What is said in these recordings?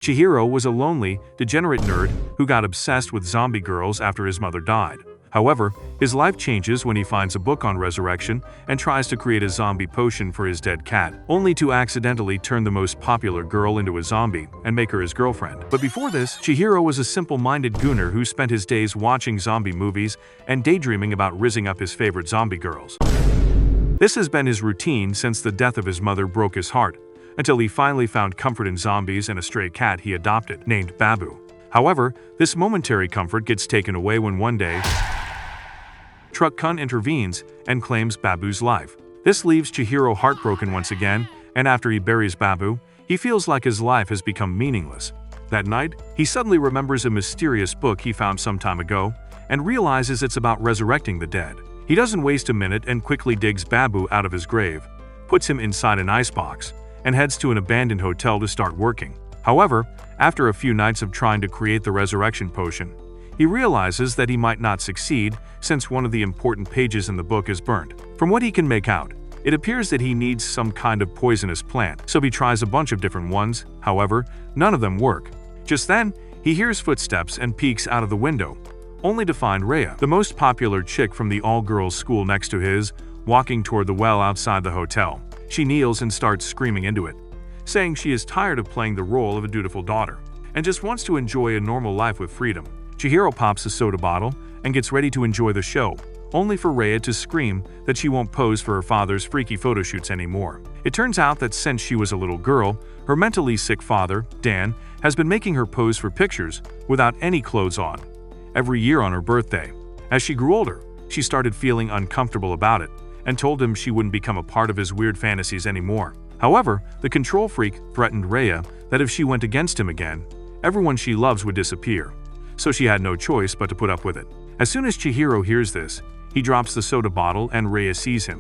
Chihiro was a lonely, degenerate nerd who got obsessed with zombie girls after his mother died. However, his life changes when he finds a book on resurrection and tries to create a zombie potion for his dead cat, only to accidentally turn the most popular girl into a zombie and make her his girlfriend. But before this, Chihiro was a simple-minded gooner who spent his days watching zombie movies and daydreaming about rizzing up his favorite zombie girls. This has been his routine since the death of his mother broke his heart, until he finally found comfort in zombies and a stray cat he adopted, named Babu. However, this momentary comfort gets taken away when one day, Truck Kun intervenes and claims Babu's life. This leaves Chihiro heartbroken once again, and after he buries Babu, he feels like his life has become meaningless. That night, he suddenly remembers a mysterious book he found some time ago and realizes it's about resurrecting the dead. He doesn't waste a minute and quickly digs Babu out of his grave, puts him inside an icebox, and heads to an abandoned hotel to start working. However, after a few nights of trying to create the resurrection potion, he realizes that he might not succeed since one of the important pages in the book is burnt. From what he can make out, it appears that he needs some kind of poisonous plant, so he tries a bunch of different ones. However, none of them work. Just then, he hears footsteps and peeks out of the window, only to find Rhea, the most popular chick from the all-girls school next to his, walking toward the well outside the hotel. She kneels and starts screaming into it, saying she is tired of playing the role of a dutiful daughter and just wants to enjoy a normal life with freedom. Chihiro pops a soda bottle and gets ready to enjoy the show, only for Rhea to scream that she won't pose for her father's freaky photo shoots anymore. It turns out that since she was a little girl, her mentally sick father, Dan, has been making her pose for pictures without any clothes on every year on her birthday. As she grew older, she started feeling uncomfortable about it and told him she wouldn't become a part of his weird fantasies anymore. However, the control freak threatened Rhea that if she went against him again, everyone she loves would disappear. So she had no choice but to put up with it. As soon as Chihiro hears this, he drops the soda bottle and Rhea sees him,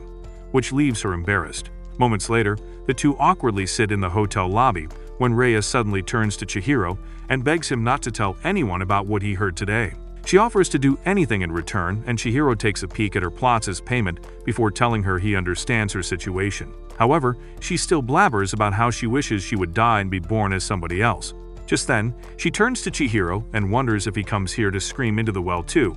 which leaves her embarrassed. Moments later, the two awkwardly sit in the hotel lobby when Rhea suddenly turns to Chihiro and begs him not to tell anyone about what he heard today. She offers to do anything in return, and Chihiro takes a peek at her plots as payment before telling her he understands her situation. However, she still blabbers about how she wishes she would die and be born as somebody else. Just then, she turns to Chihiro and wonders if he comes here to scream into the well too,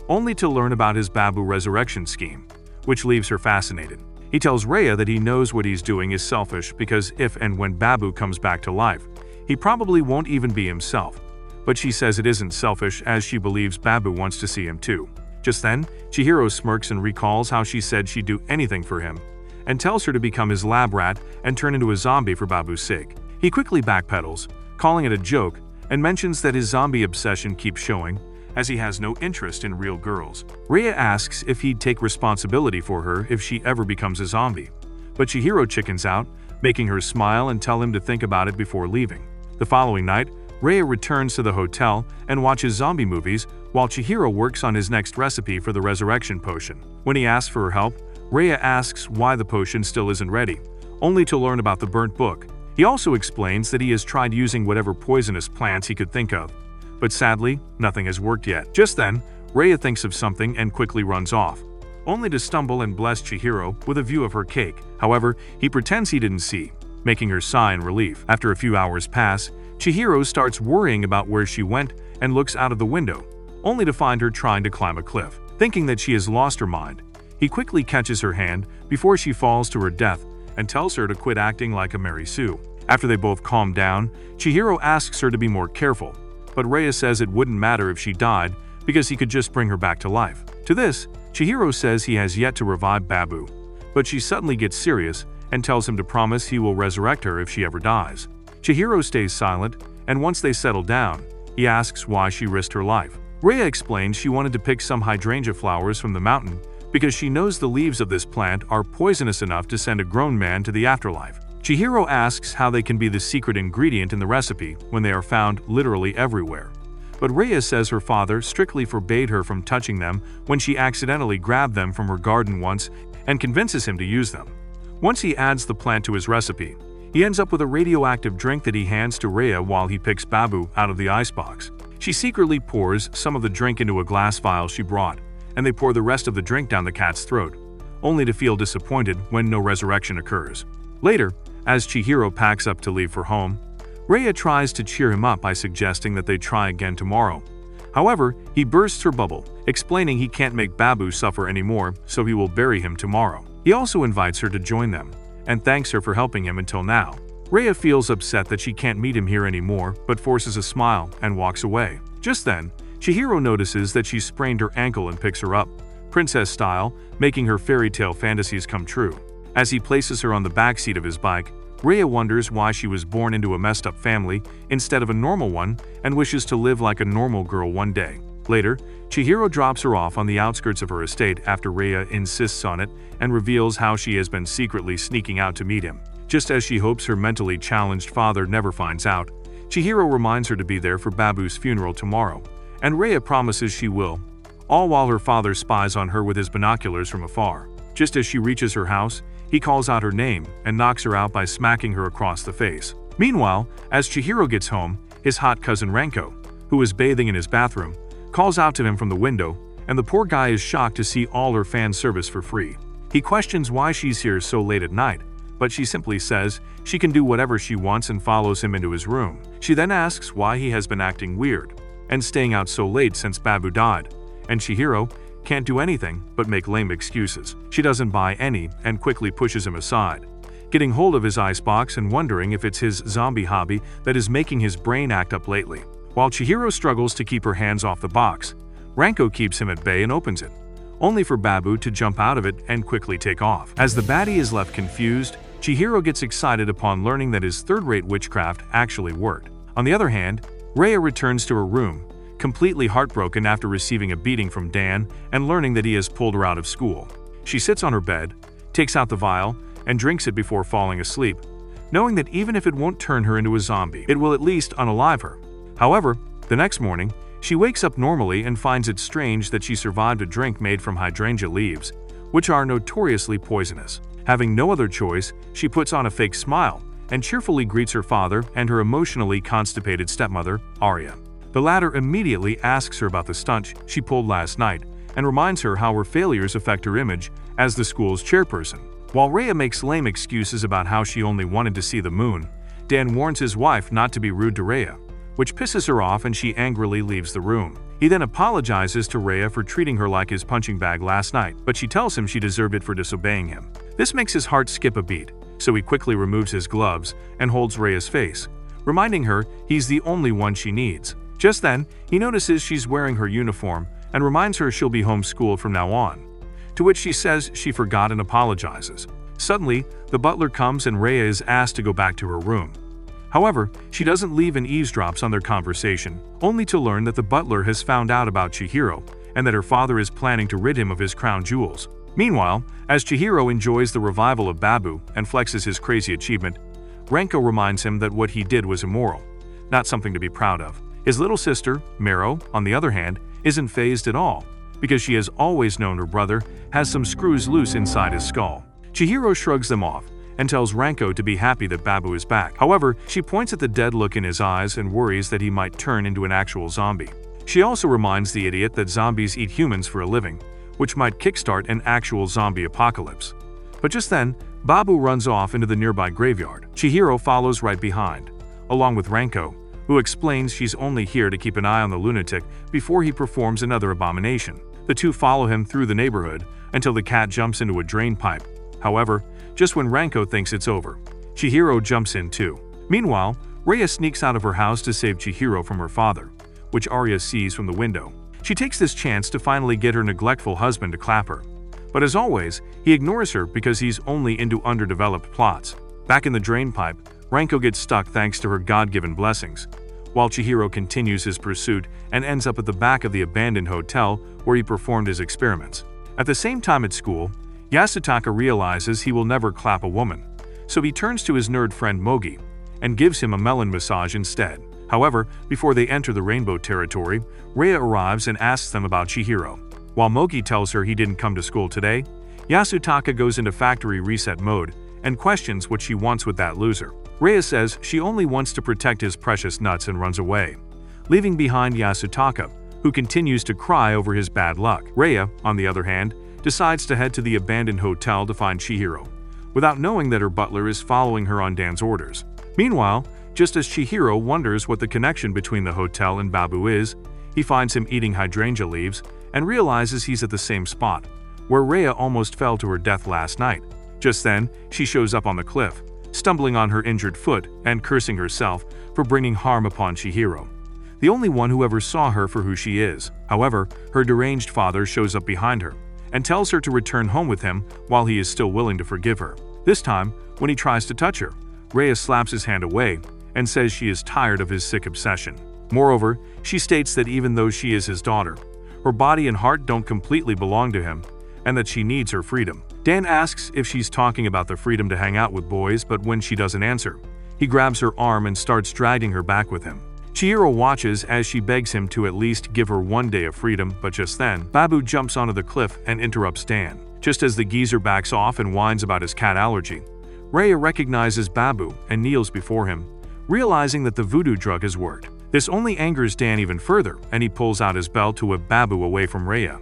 only to learn about his Babu resurrection scheme, which leaves her fascinated. He tells Rhea that he knows what he's doing is selfish because if and when Babu comes back to life, he probably won't even be himself. But she says it isn't selfish as she believes Babu wants to see him too. Just then, Chihiro smirks and recalls how she said she'd do anything for him, and tells her to become his lab rat and turn into a zombie for Babu's sake. He quickly backpedals, calling it a joke, and mentions that his zombie obsession keeps showing, as he has no interest in real girls. Rhea asks if he'd take responsibility for her if she ever becomes a zombie, but Chihiro chickens out, making her smile and tell him to think about it before leaving. The following night, Rhea returns to the hotel and watches zombie movies while Chihiro works on his next recipe for the resurrection potion. When he asks for her help, Rhea asks why the potion still isn't ready, only to learn about the burnt book. He also explains that he has tried using whatever poisonous plants he could think of, but sadly, nothing has worked yet. Just then, Rhea thinks of something and quickly runs off, only to stumble and bless Chihiro with a view of her cake. However, he pretends he didn't see, making her sigh in relief. After a few hours pass, Chihiro starts worrying about where she went and looks out of the window, only to find her trying to climb a cliff. Thinking that she has lost her mind, he quickly catches her hand before she falls to her death and tells her to quit acting like a Mary Sue. After they both calm down, Chihiro asks her to be more careful, but Rhea says it wouldn't matter if she died because he could just bring her back to life. To this, Chihiro says he has yet to revive Babu, but she suddenly gets serious and tells him to promise he will resurrect her if she ever dies. Chihiro stays silent, and once they settle down, he asks why she risked her life. Rhea explains she wanted to pick some hydrangea flowers from the mountain because she knows the leaves of this plant are poisonous enough to send a grown man to the afterlife. Chihiro asks how they can be the secret ingredient in the recipe when they are found literally everywhere. But Rhea says her father strictly forbade her from touching them when she accidentally grabbed them from her garden once and convinces him to use them. Once he adds the plant to his recipe, he ends up with a radioactive drink that he hands to Rhea while he picks Babu out of the icebox. She secretly pours some of the drink into a glass vial she brought, and they pour the rest of the drink down the cat's throat, only to feel disappointed when no resurrection occurs. Later, as Chihiro packs up to leave for home, Rhea tries to cheer him up by suggesting that they try again tomorrow. However, he bursts her bubble, explaining he can't make Babu suffer anymore, so he will bury him tomorrow. He also invites her to join them, and thanks her for helping him until now. Rhea feels upset that she can't meet him here anymore, but forces a smile and walks away. Just then, Chihiro notices that she sprained her ankle and picks her up, princess style, making her fairy tale fantasies come true. As he places her on the backseat of his bike, Rhea wonders why she was born into a messed up family instead of a normal one and wishes to live like a normal girl one day. Later, Chihiro drops her off on the outskirts of her estate after Rhea insists on it and reveals how she has been secretly sneaking out to meet him. Just as she hopes her mentally challenged father never finds out, Chihiro reminds her to be there for Babu's funeral tomorrow, and Rhea promises she will, all while her father spies on her with his binoculars from afar. Just as she reaches her house, he calls out her name and knocks her out by smacking her across the face. Meanwhile, as Chihiro gets home, his hot cousin Ranko, who is bathing in his bathroom, calls out to him from the window, and the poor guy is shocked to see all her fan service for free. He questions why she's here so late at night, but she simply says she can do whatever she wants and follows him into his room. She then asks why he has been acting weird and staying out so late since Babu died, and Chihiro can't do anything but make lame excuses. She doesn't buy any and quickly pushes him aside, getting hold of his icebox and wondering if it's his zombie hobby that is making his brain act up lately. While Chihiro struggles to keep her hands off the box, Ranko keeps him at bay and opens it, only for Babu to jump out of it and quickly take off. As the baddie is left confused, Chihiro gets excited upon learning that his third-rate witchcraft actually worked. On the other hand, Rhea returns to her room, completely heartbroken after receiving a beating from Dan and learning that he has pulled her out of school. She sits on her bed, takes out the vial, and drinks it before falling asleep, knowing that even if it won't turn her into a zombie, it will at least unalive her. However, the next morning, she wakes up normally and finds it strange that she survived a drink made from hydrangea leaves, which are notoriously poisonous. Having no other choice, she puts on a fake smile and cheerfully greets her father and her emotionally constipated stepmother, Arya. The latter immediately asks her about the stunt she pulled last night and reminds her how her failures affect her image as the school's chairperson. While Rhea makes lame excuses about how she only wanted to see the moon, Dan warns his wife not to be rude to Rhea, which pisses her off and she angrily leaves the room. He then apologizes to Rhea for treating her like his punching bag last night, but she tells him she deserved it for disobeying him. This makes his heart skip a beat, so he quickly removes his gloves and holds Rhea's face, reminding her he's the only one she needs. Just then, he notices she's wearing her uniform and reminds her she'll be homeschooled from now on, to which she says she forgot and apologizes. Suddenly, the butler comes and Rhea is asked to go back to her room. However, she doesn't leave and eavesdrops on their conversation, only to learn that the butler has found out about Chihiro and that her father is planning to rid him of his crown jewels. Meanwhile, as Chihiro enjoys the revival of Babu and flexes his crazy achievement, Ranko reminds him that what he did was immoral, not something to be proud of. His little sister, Mero, on the other hand, isn't fazed at all, because she has always known her brother has some screws loose inside his skull. Chihiro shrugs them off and tells Ranko to be happy that Babu is back. However, she points at the dead look in his eyes and worries that he might turn into an actual zombie. She also reminds the idiot that zombies eat humans for a living, which might kickstart an actual zombie apocalypse. But just then, Babu runs off into the nearby graveyard. Chihiro follows right behind, along with Ranko, who explains she's only here to keep an eye on the lunatic before he performs another abomination. The two follow him through the neighborhood until the cat jumps into a drain pipe. However, just when Ranko thinks it's over, Chihiro jumps in too. Meanwhile, Rhea sneaks out of her house to save Chihiro from her father, which Arya sees from the window. She takes this chance to finally get her neglectful husband to clap her. But as always, he ignores her because he's only into underdeveloped plots. Back in the drain pipe, Ranko gets stuck thanks to her God-given blessings, while Chihiro continues his pursuit and ends up at the back of the abandoned hotel where he performed his experiments. At the same time at school, Yasutaka realizes he will never clap a woman, so he turns to his nerd friend Mogi and gives him a melon massage instead. However, before they enter the rainbow territory, Rhea arrives and asks them about Chihiro. While Mogi tells her he didn't come to school today, Yasutaka goes into factory reset mode and questions what she wants with that loser. Rhea says she only wants to protect his precious nuts and runs away, leaving behind Yasutaka, who continues to cry over his bad luck. Rhea, on the other hand, decides to head to the abandoned hotel to find Chihiro, without knowing that her butler is following her on Dan's orders. Meanwhile, Just as Chihiro wonders what the connection between the hotel and Babu is, he finds him eating hydrangea leaves and realizes he's at the same spot where Rhea almost fell to her death last night. Just then, she shows up on the cliff, stumbling on her injured foot and cursing herself for bringing harm upon Chihiro, the only one who ever saw her for who she is. However, her deranged father shows up behind her and tells her to return home with him while he is still willing to forgive her. This time, when he tries to touch her, Rhea slaps his hand away and says she is tired of his sick obsession. Moreover, she states that even though she is his daughter, her body and heart don't completely belong to him, and that she needs her freedom. Dan asks if she's talking about the freedom to hang out with boys, but when she doesn't answer, he grabs her arm and starts dragging her back with him. Chihiro watches as she begs him to at least give her one day of freedom, but just then, Babu jumps onto the cliff and interrupts Dan. Just as the geezer backs off and whines about his cat allergy, Rhea recognizes Babu and kneels before him, realizing that the voodoo drug has worked. This only angers Dan even further, and he pulls out his belt to whip Babu away from Rhea.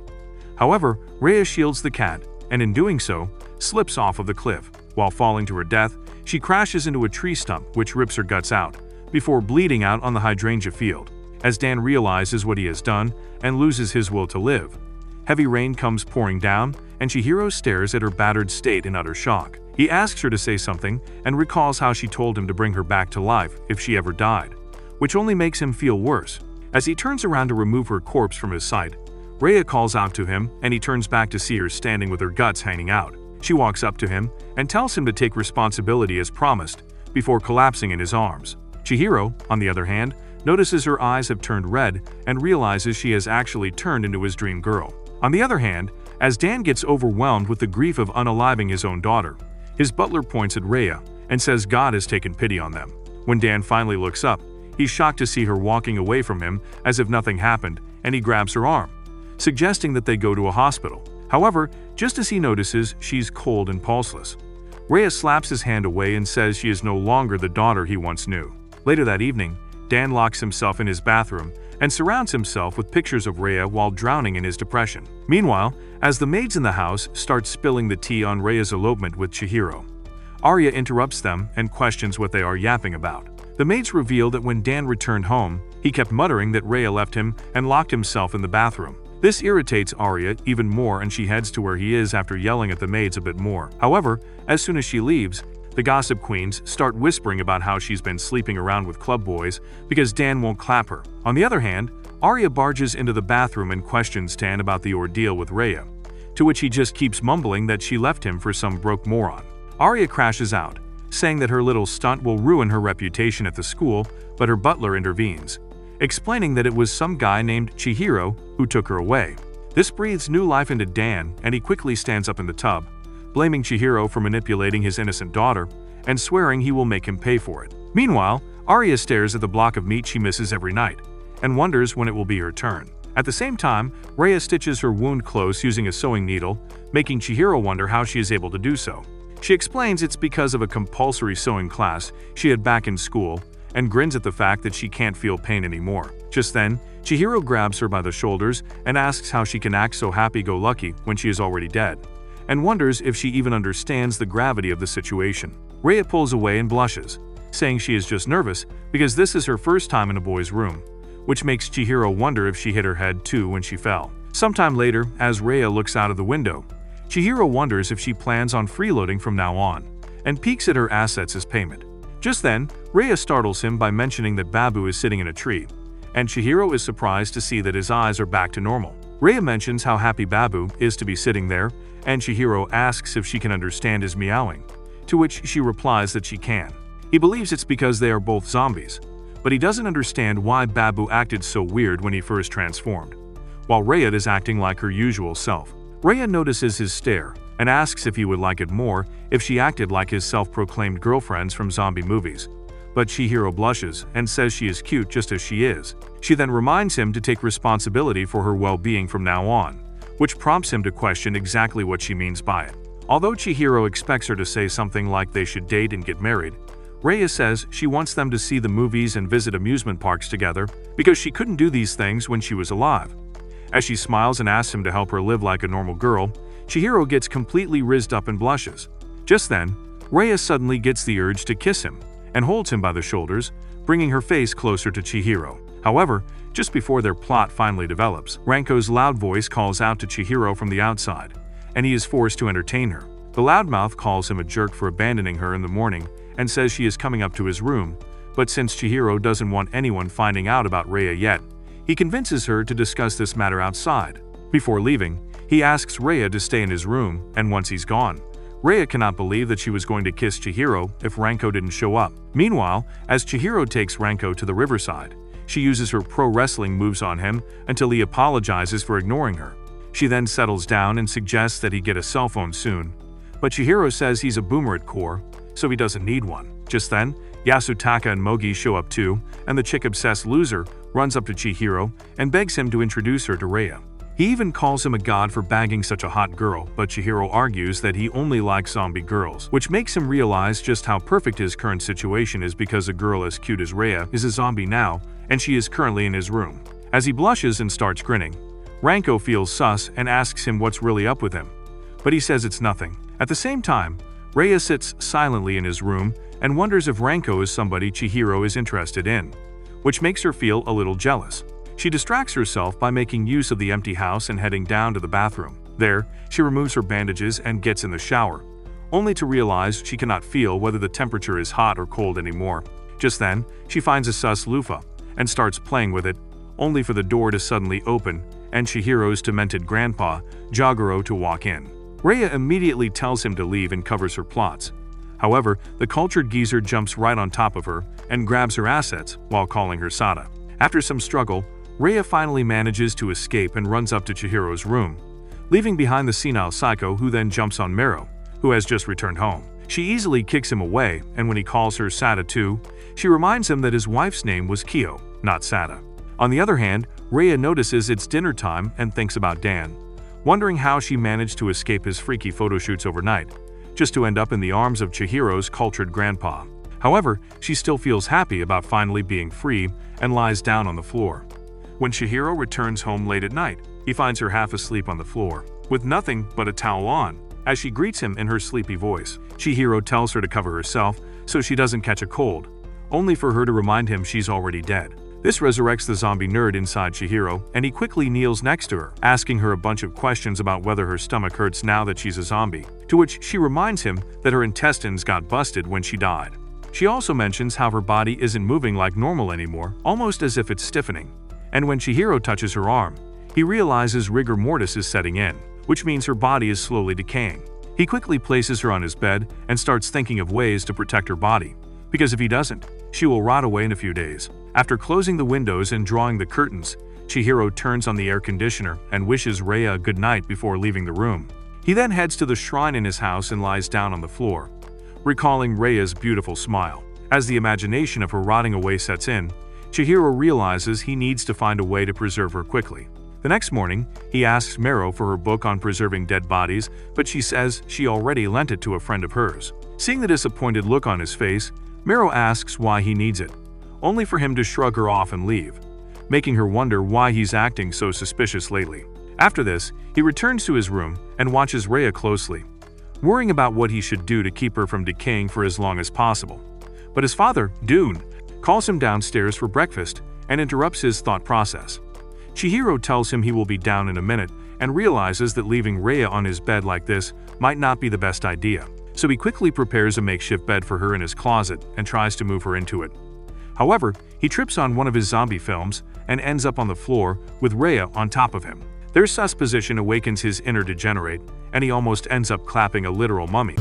However, Rhea shields the cat, and in doing so, slips off of the cliff. While falling to her death, she crashes into a tree stump which rips her guts out, before bleeding out on the hydrangea field. As Dan realizes what he has done and loses his will to live, heavy rain comes pouring down, and Chihiro stares at her battered state in utter shock. He asks her to say something and recalls how she told him to bring her back to life if she ever died, which only makes him feel worse. As he turns around to remove her corpse from his sight, Rhea calls out to him, and he turns back to see her standing with her guts hanging out. She walks up to him and tells him to take responsibility as promised, before collapsing in his arms. Chihiro, on the other hand, notices her eyes have turned red and realizes she has actually turned into his dream girl. On the other hand, as Dan gets overwhelmed with the grief of unaliving his own daughter, his butler points at Rhea and says God has taken pity on them. When Dan finally looks up, he's shocked to see her walking away from him as if nothing happened, and he grabs her arm, suggesting that they go to a hospital. However, just as he notices she's cold and pulseless, Rhea slaps his hand away and says she is no longer the daughter he once knew. Later that evening, Dan locks himself in his bathroom and surrounds himself with pictures of Rhea while drowning in his depression. Meanwhile, as the maids in the house start spilling the tea on Rhea's elopement with Chihiro, Arya interrupts them and questions what they are yapping about. The maids reveal that when Dan returned home, he kept muttering that Rhea left him and locked himself in the bathroom. This irritates Arya even more, and she heads to where he is after yelling at the maids a bit more. However, as soon as she leaves, the gossip queens start whispering about how she's been sleeping around with club boys because Dan won't clap her. On the other hand, Arya barges into the bathroom and questions Dan about the ordeal with Rhea, to which he just keeps mumbling that she left him for some broke moron. Arya crashes out, saying that her little stunt will ruin her reputation at the school, but her butler intervenes, explaining that it was some guy named Chihiro who took her away. This breathes new life into Dan, and he quickly stands up in the tub, blaming Chihiro for manipulating his innocent daughter and swearing he will make him pay for it. Meanwhile, Arya stares at the block of meat she misses every night and wonders when it will be her turn. At the same time, Rhea stitches her wound close using a sewing needle, making Chihiro wonder how she is able to do so. She explains it's because of a compulsory sewing class she had back in school, and grins at the fact that she can't feel pain anymore. Just then, Chihiro grabs her by the shoulders and asks how she can act so happy-go-lucky when she is already dead, and wonders if she even understands the gravity of the situation. Rhea pulls away and blushes, saying she is just nervous because this is her first time in a boy's room, which makes Chihiro wonder if she hit her head too when she fell. Sometime later, as Rhea looks out of the window, Chihiro wonders if she plans on freeloading from now on, and peeks at her assets as payment. Just then, Rhea startles him by mentioning that Babu is sitting in a tree, and Chihiro is surprised to see that his eyes are back to normal. Rhea mentions how happy Babu is to be sitting there, and Chihiro asks if she can understand his meowing, to which she replies that she can. He believes it's because they are both zombies, but he doesn't understand why Babu acted so weird when he first transformed, while Rhea is acting like her usual self. Rhea notices his stare and asks if he would like it more if she acted like his self-proclaimed girlfriends from zombie movies, but Chihiro blushes and says she is cute just as she is. She then reminds him to take responsibility for her well-being from now on, which prompts him to question exactly what she means by it. Although Chihiro expects her to say something like they should date and get married, Rhea says she wants them to see the movies and visit amusement parks together because she couldn't do these things when she was alive. As she smiles and asks him to help her live like a normal girl, Chihiro gets completely rizzed up and blushes. Just then, Rhea suddenly gets the urge to kiss him, and holds him by the shoulders, bringing her face closer to Chihiro. However, just before their plot finally develops, Ranko's loud voice calls out to Chihiro from the outside, and he is forced to entertain her. The loudmouth calls him a jerk for abandoning her in the morning and says she is coming up to his room, but since Chihiro doesn't want anyone finding out about Rhea yet, he convinces her to discuss this matter outside. Before leaving, he asks Rhea to stay in his room, and once he's gone, Rhea cannot believe that she was going to kiss Chihiro if Ranko didn't show up. Meanwhile, as Chihiro takes Ranko to the riverside, she uses her pro wrestling moves on him until he apologizes for ignoring her. She then settles down and suggests that he get a cell phone soon, but Chihiro says he's a boomer at core, so he doesn't need one. Just then, Yasutaka and Mogi show up too, and the chick-obsessed loser runs up to Chihiro and begs him to introduce her to Rhea. He even calls him a god for bagging such a hot girl, but Chihiro argues that he only likes zombie girls, which makes him realize just how perfect his current situation is because a girl as cute as Rhea is a zombie now, and she is currently in his room. As he blushes and starts grinning, Ranko feels sus and asks him what's really up with him, but he says it's nothing. At the same time, Rhea sits silently in his room and wonders if Ranko is somebody Chihiro is interested in, which makes her feel a little jealous. She distracts herself by making use of the empty house and heading down to the bathroom. There, she removes her bandages and gets in the shower, only to realize she cannot feel whether the temperature is hot or cold anymore. Just then, she finds a sus loofah and starts playing with it, only for the door to suddenly open and Chihiro's demented grandpa, Jagoro, to walk in. Rhea immediately tells him to leave and covers her plots. However, the cultured geezer jumps right on top of her and grabs her assets while calling her Sada. After some struggle, Rhea finally manages to escape and runs up to Chihiro's room, leaving behind the senile psycho who then jumps on Mero, who has just returned home. She easily kicks him away, and when he calls her Sada too, she reminds him that his wife's name was Kyo, not Sada. On the other hand, Rhea notices it's dinner time and thinks about Dan, wondering how she managed to escape his freaky photoshoots overnight, just to end up in the arms of Chihiro's cultured grandpa. However, she still feels happy about finally being free and lies down on the floor. When Chihiro returns home late at night, he finds her half asleep on the floor, with nothing but a towel on. As she greets him in her sleepy voice, Chihiro tells her to cover herself so she doesn't catch a cold, only for her to remind him she's already dead. This resurrects the zombie nerd inside Chihiro, and he quickly kneels next to her, asking her a bunch of questions about whether her stomach hurts now that she's a zombie, to which she reminds him that her intestines got busted when she died. She also mentions how her body isn't moving like normal anymore, almost as if it's stiffening. And when Chihiro touches her arm, he realizes rigor mortis is setting in, which means her body is slowly decaying. He quickly places her on his bed and starts thinking of ways to protect her body, because if he doesn't, she will rot away in a few days. After closing the windows and drawing the curtains, Chihiro turns on the air conditioner and wishes Rhea a good night before leaving the room. He then heads to the shrine in his house and lies down on the floor, recalling Rhea's beautiful smile. As the imagination of her rotting away sets in, Chihiro realizes he needs to find a way to preserve her quickly. The next morning, he asks Mero for her book on preserving dead bodies, but she says she already lent it to a friend of hers. Seeing the disappointed look on his face, Mero asks why he needs it, only for him to shrug her off and leave, making her wonder why he's acting so suspicious lately. After this, he returns to his room and watches Rhea closely, worrying about what he should do to keep her from decaying for as long as possible. But his father, Dune, calls him downstairs for breakfast and interrupts his thought process. Chihiro tells him he will be down in a minute and realizes that leaving Rhea on his bed like this might not be the best idea, so he quickly prepares a makeshift bed for her in his closet and tries to move her into it. However, he trips on one of his zombie films and ends up on the floor with Rhea on top of him. Their sus position awakens his inner degenerate, and he almost ends up clapping a literal mummy,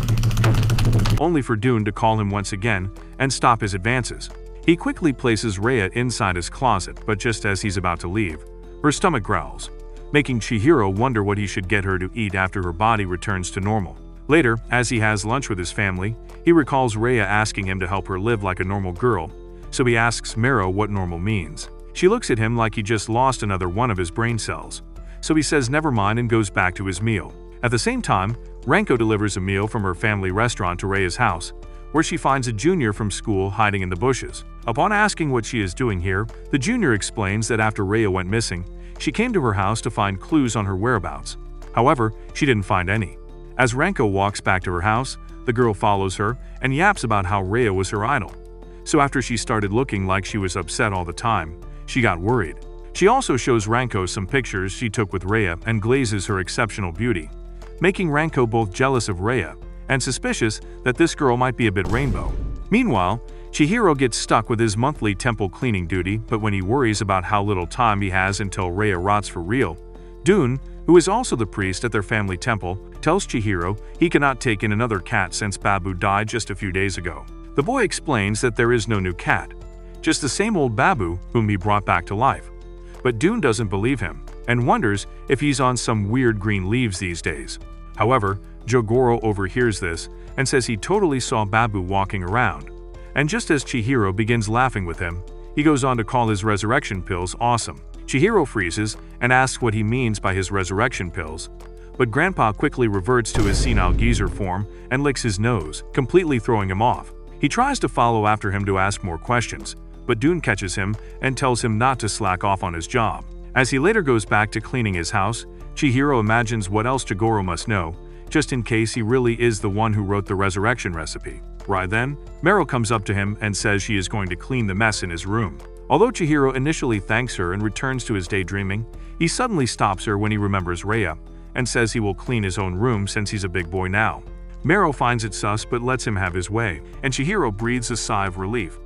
only for Dune to call him once again and stop his advances. He quickly places Rhea inside his closet, but just as he's about to leave, her stomach growls, making Chihiro wonder what he should get her to eat after her body returns to normal. Later, as he has lunch with his family, he recalls Rhea asking him to help her live like a normal girl, so he asks Mero what normal means. She looks at him like he just lost another one of his brain cells, so he says never mind and goes back to his meal. At the same time, Ranko delivers a meal from her family restaurant to Rhea's house, where she finds a junior from school hiding in the bushes. Upon asking what she is doing here, the junior explains that after Rhea went missing, she came to her house to find clues on her whereabouts. However, she didn't find any. As Ranko walks back to her house, the girl follows her and yaps about how Rhea was her idol. so after she started looking like she was upset all the time, she got worried. She also shows Ranko some pictures she took with Rhea and glazes her exceptional beauty, making Ranko both jealous of Rhea and suspicious that this girl might be a bit rainbow. Meanwhile, Chihiro gets stuck with his monthly temple cleaning duty, but when he worries about how little time he has until Rhea rots for real, Dune, who is also the priest at their family temple, tells Chihiro he cannot take in another cat since Babu died just a few days ago. The boy explains that there is no new cat, just the same old Babu whom he brought back to life. But Dune doesn't believe him and wonders if he's on some weird green leaves these days. However, Jogoro overhears this and says he totally saw Babu walking around. And just as Chihiro begins laughing with him, he goes on to call his resurrection pills awesome. Chihiro freezes and asks what he means by his resurrection pills, but Grandpa quickly reverts to his senile geezer form and licks his nose, completely throwing him off. He tries to follow after him to ask more questions, but Dune catches him and tells him not to slack off on his job. As he later goes back to cleaning his house, Chihiro imagines what else Jogoro must know, just in case he really is the one who wrote the resurrection recipe. Right then, Meryl comes up to him and says she is going to clean the mess in his room. Although Chihiro initially thanks her and returns to his daydreaming, he suddenly stops her when he remembers Rhea and says he will clean his own room since he's a big boy now. Meryl finds it sus but lets him have his way, and Chihiro breathes a sigh of relief.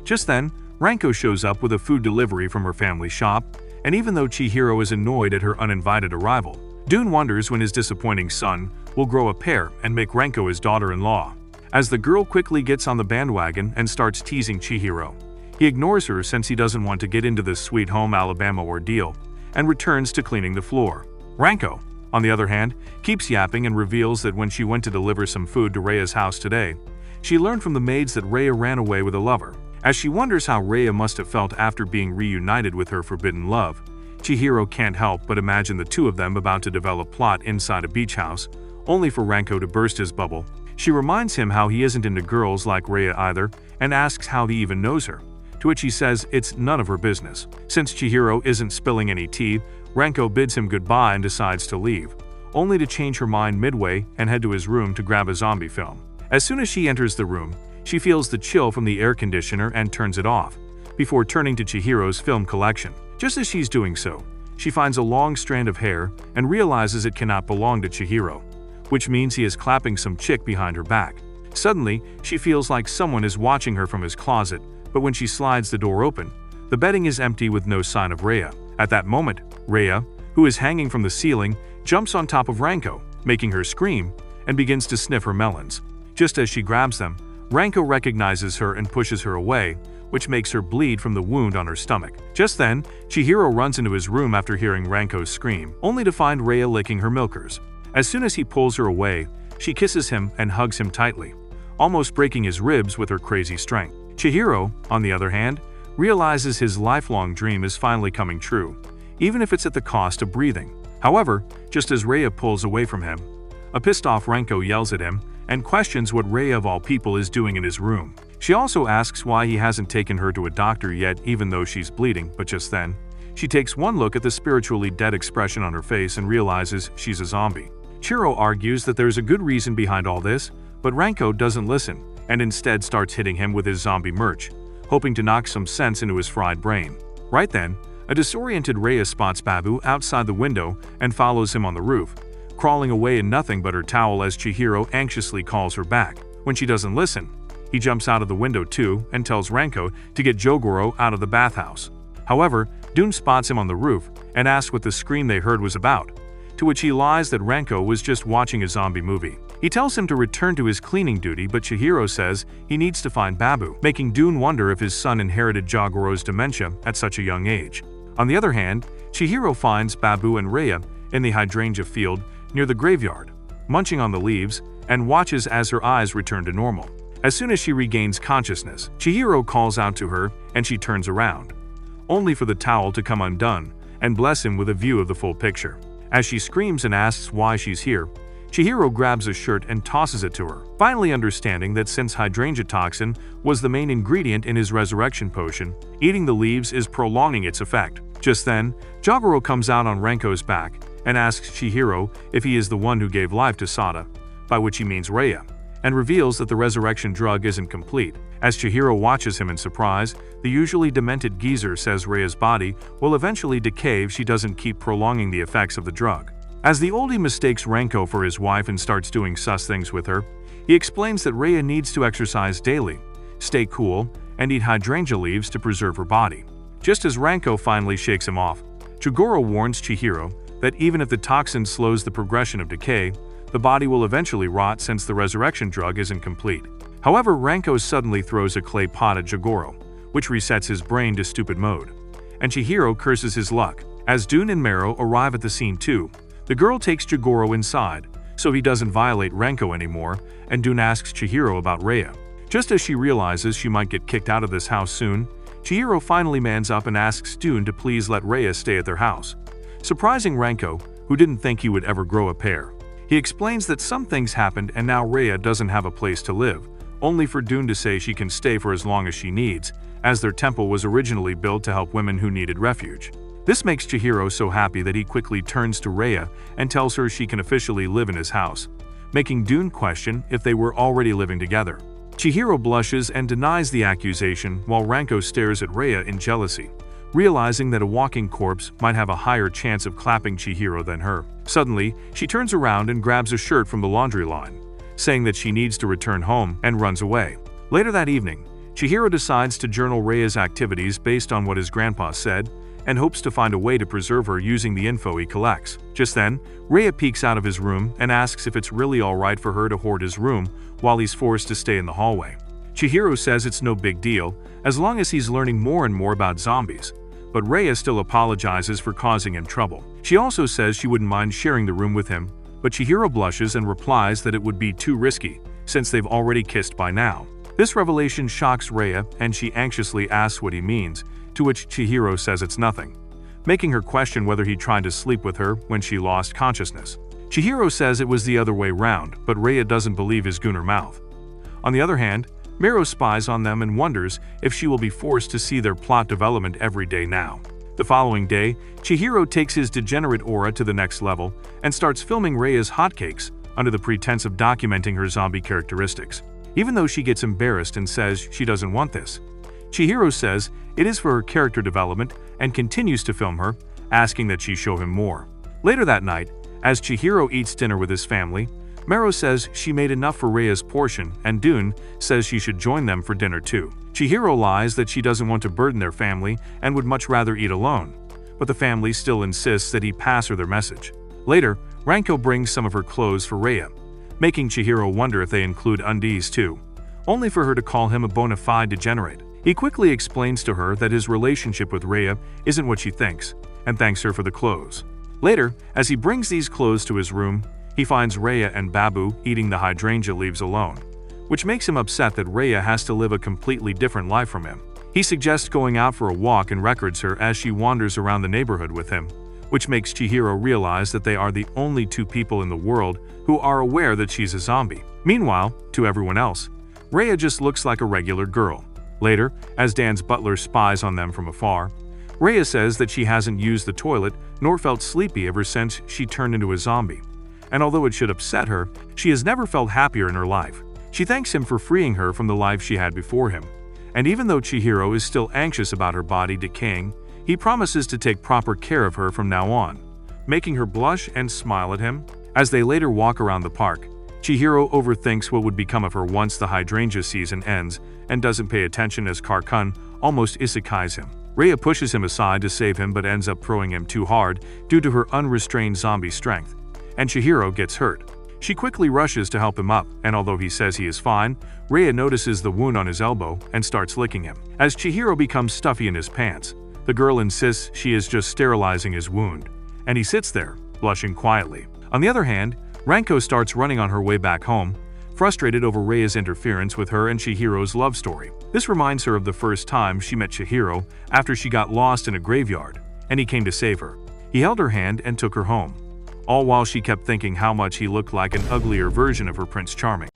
Just then, Ranko shows up with a food delivery from her family shop, and even though Chihiro is annoyed at her uninvited arrival, Dune wonders when his disappointing son will grow a pair and make Ranko his daughter-in-law. As the girl quickly gets on the bandwagon and starts teasing Chihiro, he ignores her since he doesn't want to get into this Sweet Home Alabama ordeal and returns to cleaning the floor. Ranko, on the other hand, keeps yapping and reveals that when she went to deliver some food to Rhea's house today, she learned from the maids that Rhea ran away with a lover. As she wonders how Rhea must have felt after being reunited with her forbidden love, Chihiro can't help but imagine the two of them about to develop plot inside a beach house, only for Ranko to burst his bubble. She reminds him how he isn't into girls like Rhea either and asks how he even knows her, to which he says it's none of her business. Since Chihiro isn't spilling any tea, Ranko bids him goodbye and decides to leave, only to change her mind midway and head to his room to grab a zombie film. As soon as she enters the room, she feels the chill from the air conditioner and turns it off, before turning to Chihiro's film collection. Just as she's doing so, she finds a long strand of hair and realizes it cannot belong to Chihiro, which means he is clapping some chick behind her back. Suddenly, she feels like someone is watching her from his closet, but when she slides the door open, the bedding is empty with no sign of Rhea. At that moment, Rhea, who is hanging from the ceiling, jumps on top of Ranko, making her scream, and begins to sniff her melons. Just as she grabs them, Ranko recognizes her and pushes her away, which makes her bleed from the wound on her stomach. Just then, Chihiro runs into his room after hearing Ranko's scream, only to find Rhea licking her milkers. As soon as he pulls her away, she kisses him and hugs him tightly, almost breaking his ribs with her crazy strength. Chihiro, on the other hand, realizes his lifelong dream is finally coming true, even if it's at the cost of breathing. However, just as Rhea pulls away from him, a pissed-off Ranko yells at him and questions what Rhea of all people is doing in his room. She also asks why he hasn't taken her to a doctor yet even though she's bleeding, but just then, she takes one look at the spiritually dead expression on her face and realizes she's a zombie. Chihiro argues that there's a good reason behind all this, but Ranko doesn't listen and instead starts hitting him with his zombie merch, hoping to knock some sense into his fried brain. Right then, a disoriented Rhea spots Babu outside the window and follows him on the roof, crawling away in nothing but her towel as Chihiro anxiously calls her back. When she doesn't listen, he jumps out of the window too and tells Ranko to get Jogoro out of the bathhouse. However, Dune spots him on the roof and asks what the scream they heard was about, to which he lies that Ranko was just watching a zombie movie. He tells him to return to his cleaning duty, but Chihiro says he needs to find Babu, making Dune wonder if his son inherited Jogoro's dementia at such a young age. On the other hand, Chihiro finds Babu and Rhea in the hydrangea field near the graveyard, munching on the leaves, and watches as her eyes return to normal. As soon as she regains consciousness, Chihiro calls out to her and she turns around, only for the towel to come undone and bless him with a view of the full picture. As she screams and asks why she's here, Chihiro grabs a shirt and tosses it to her, finally understanding that since hydrangea toxin was the main ingredient in his resurrection potion, eating the leaves is prolonging its effect. Just then, Jogoro comes out on Ranko's back and asks Chihiro if he is the one who gave life to Sada, by which he means Rhea, and reveals that the resurrection drug isn't complete. As Chihiro watches him in surprise, the usually demented geezer says Reia's body will eventually decay if she doesn't keep prolonging the effects of the drug. As the oldie mistakes Renko for his wife and starts doing sus things with her, he explains that Reia needs to exercise daily, stay cool, and eat hydrangea leaves to preserve her body. Just as Renko finally shakes him off, Jigoro warns Chihiro that even if the toxin slows the progression of decay, the body will eventually rot since the resurrection drug isn't complete. However, Renko suddenly throws a clay pot at Jigoro, which resets his brain to stupid mode, and Chihiro curses his luck. As Dune and Mero arrive at the scene too, the girl takes Jigoro inside, so he doesn't violate Renko anymore, and Dune asks Chihiro about Reia. Just as she realizes she might get kicked out of this house soon, Chihiro finally mans up and asks Dune to please let Reia stay at their house, surprising Renko, who didn't think he would ever grow a pair. He explains that some things happened and now Reia doesn't have a place to live, only for Dune to say she can stay for as long as she needs, as their temple was originally built to help women who needed refuge. This makes Chihiro so happy that he quickly turns to Reia and tells her she can officially live in his house, making Dune question if they were already living together. Chihiro blushes and denies the accusation while Renko stares at Reia in jealousy, realizing that a walking corpse might have a higher chance of clapping Chihiro than her. Suddenly, she turns around and grabs a shirt from the laundry line, saying that she needs to return home, and runs away. Later that evening, Chihiro decides to journal Reia's activities based on what his grandpa said, and hopes to find a way to preserve her using the info he collects. Just then, Reia peeks out of his room and asks if it's really alright for her to hoard his room while he's forced to stay in the hallway. Chihiro says it's no big deal, as long as he's learning more and more about zombies, but Reia still apologizes for causing him trouble. She also says she wouldn't mind sharing the room with him, but Chihiro blushes and replies that it would be too risky, since they've already kissed by now. This revelation shocks Reia, and she anxiously asks what he means, to which Chihiro says it's nothing, making her question whether he tried to sleep with her when she lost consciousness. Chihiro says it was the other way round, but Reia doesn't believe his gooner mouth. On the other hand, Mero spies on them and wonders if she will be forced to see their plot development every day now. The following day, Chihiro takes his degenerate aura to the next level and starts filming Reia's hotcakes under the pretense of documenting her zombie characteristics. Even though she gets embarrassed and says she doesn't want this, Chihiro says it is for her character development and continues to film her, asking that she show him more. Later that night, as Chihiro eats dinner with his family, Mero says she made enough for Reia's portion, and Dune says she should join them for dinner too. Chihiro lies that she doesn't want to burden their family and would much rather eat alone, but the family still insists that he pass her their message. Later, Renko brings some of her clothes for Reia, making Chihiro wonder if they include undies too, only for her to call him a bona fide degenerate. He quickly explains to her that his relationship with Reia isn't what she thinks, and thanks her for the clothes. Later, as he brings these clothes to his room, he finds Reia and Babu eating the hydrangea leaves alone, which makes him upset that Reia has to live a completely different life from him. He suggests going out for a walk and records her as she wanders around the neighborhood with him, which makes Chihiro realize that they are the only two people in the world who are aware that she's a zombie. Meanwhile, to everyone else, Reia just looks like a regular girl. Later, as Dan's butler spies on them from afar, Reia says that she hasn't used the toilet nor felt sleepy ever since she turned into a zombie, and although it should upset her, she has never felt happier in her life. She thanks him for freeing her from the life she had before him, and even though Chihiro is still anxious about her body decaying, he promises to take proper care of her from now on, making her blush and smile at him. As they later walk around the park, Chihiro overthinks what would become of her once the hydrangea season ends and doesn't pay attention as Karkun almost isekais him. Reia pushes him aside to save him but ends up throwing him too hard due to her unrestrained zombie strength, and Chihiro gets hurt. She quickly rushes to help him up, and although he says he is fine, Reia notices the wound on his elbow and starts licking him. As Chihiro becomes stuffy in his pants, the girl insists she is just sterilizing his wound, and he sits there, blushing quietly. On the other hand, Renko starts running on her way back home, frustrated over Reia's interference with her and Chihiro's love story. This reminds her of the first time she met Chihiro after she got lost in a graveyard, and he came to save her. He held her hand and took her home, all while she kept thinking how much he looked like an uglier version of her Prince Charming.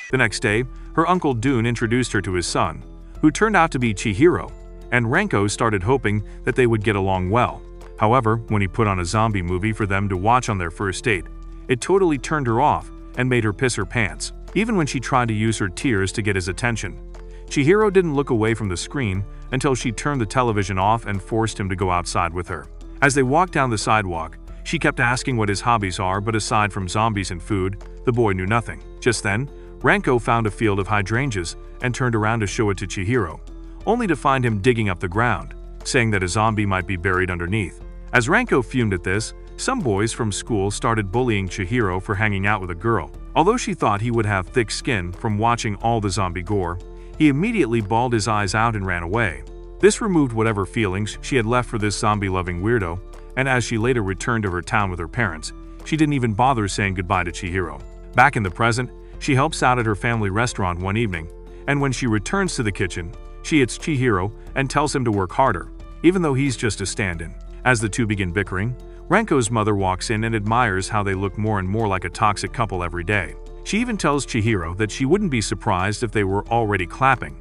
The next day, her uncle Dune introduced her to his son, who turned out to be Chihiro, and Renko started hoping that they would get along well. However, when he put on a zombie movie for them to watch on their first date, it totally turned her off, and made her piss her pants, even when she tried to use her tears to get his attention. Chihiro didn't look away from the screen until she turned the television off and forced him to go outside with her. As they walked down the sidewalk, she kept asking what his hobbies are, but aside from zombies and food, the boy knew nothing. Just then, Ranko found a field of hydrangeas and turned around to show it to Chihiro, only to find him digging up the ground, saying that a zombie might be buried underneath. As Ranko fumed at this, some boys from school started bullying Chihiro for hanging out with a girl. Although she thought he would have thick skin from watching all the zombie gore, he immediately bawled his eyes out and ran away. This removed whatever feelings she had left for this zombie-loving weirdo, and as she later returned to her town with her parents, she didn't even bother saying goodbye to Chihiro. Back in the present, she helps out at her family restaurant one evening, and when she returns to the kitchen, she hits Chihiro and tells him to work harder, even though he's just a stand-in. As the two begin bickering, Ranko's mother walks in and admires how they look more and more like a toxic couple every day. She even tells Chihiro that she wouldn't be surprised if they were already clapping,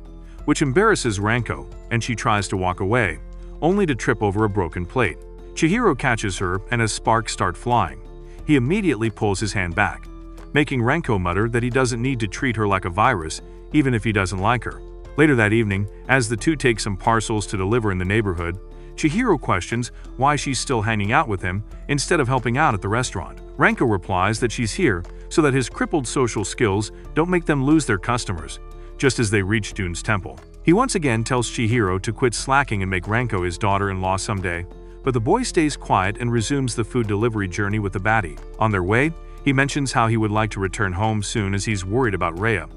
which embarrasses Ranko, and she tries to walk away, only to trip over a broken plate. Chihiro catches her, and as sparks start flying, he immediately pulls his hand back, making Ranko mutter that he doesn't need to treat her like a virus, even if he doesn't like her. Later that evening, as the two take some parcels to deliver in the neighborhood, Chihiro questions why she's still hanging out with him instead of helping out at the restaurant. Ranko replies that she's here so that his crippled social skills don't make them lose their customers, just as they reach Dune's temple. He once again tells Chihiro to quit slacking and make Ranko his daughter-in-law someday, but the boy stays quiet and resumes the food delivery journey with the baddie. On their way, he mentions how he would like to return home soon as he's worried about Rhea,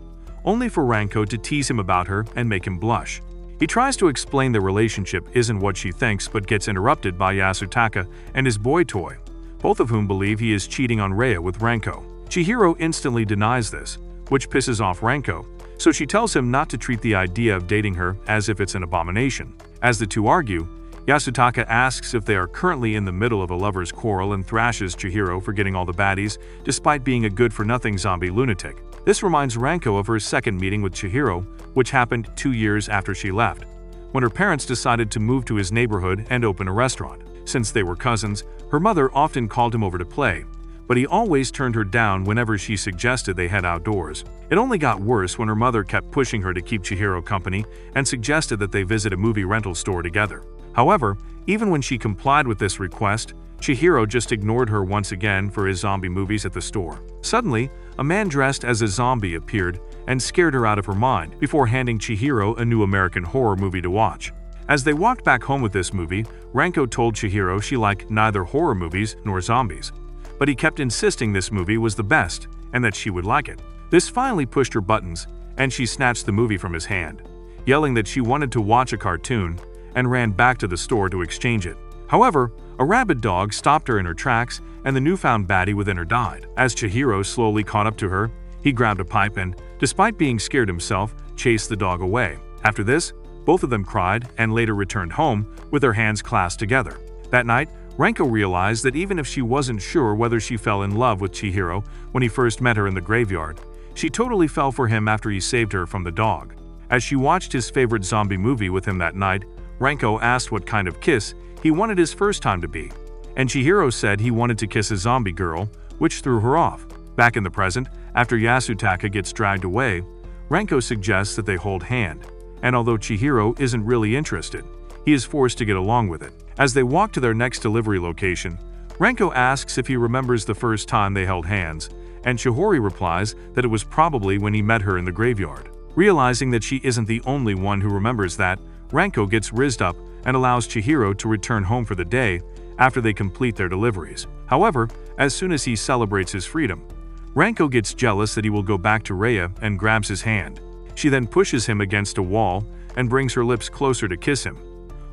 only for Ranko to tease him about her and make him blush. He tries to explain their relationship isn't what she thinks but gets interrupted by Yasutaka and his boy toy, both of whom believe he is cheating on Rhea with Ranko. Chihiro instantly denies this, which pisses off Ranko, so she tells him not to treat the idea of dating her as if it's an abomination. As the two argue, Yasutaka asks if they are currently in the middle of a lover's quarrel and thrashes Chihiro for getting all the baddies despite being a good-for-nothing zombie lunatic. This reminds Ranko of her second meeting with Chihiro, which happened 2 years after she left, when her parents decided to move to his neighborhood and open a restaurant. Since they were cousins, her mother often called him over to play, but he always turned her down whenever she suggested they head outdoors. It only got worse when her mother kept pushing her to keep Chihiro company and suggested that they visit a movie rental store together. However, even when she complied with this request, Chihiro just ignored her once again for his zombie movies at the store. Suddenly, a man dressed as a zombie appeared and scared her out of her mind before handing Chihiro a new American horror movie to watch. As they walked back home with this movie, Ranko told Chihiro she liked neither horror movies nor zombies, but he kept insisting this movie was the best and that she would like it. This finally pushed her buttons, and she snatched the movie from his hand, yelling that she wanted to watch a cartoon, and ran back to the store to exchange it. However, a rabid dog stopped her in her tracks, and the newfound baddie within her died. As Chihiro slowly caught up to her, he grabbed a pipe and, despite being scared himself, chased the dog away. After this, both of them cried and later returned home with their hands clasped together. That night, Ranko realized that even if she wasn't sure whether she fell in love with Chihiro when he first met her in the graveyard, she totally fell for him after he saved her from the dog. As she watched his favorite zombie movie with him that night, Ranko asked what kind of kiss he wanted his first time to be, and Chihiro said he wanted to kiss a zombie girl, which threw her off. Back in the present, after Yasutaka gets dragged away, Ranko suggests that they hold hand, and although Chihiro isn't really interested, he is forced to get along with it. As they walk to their next delivery location, Ranko asks if he remembers the first time they held hands, and Chihori replies that it was probably when he met her in the graveyard. Realizing that she isn't the only one who remembers that, Ranko gets rizzed up and allows Chihiro to return home for the day after they complete their deliveries. However, as soon as he celebrates his freedom, Ranko gets jealous that he will go back to Rhea and grabs his hand. She then pushes him against a wall and brings her lips closer to kiss him,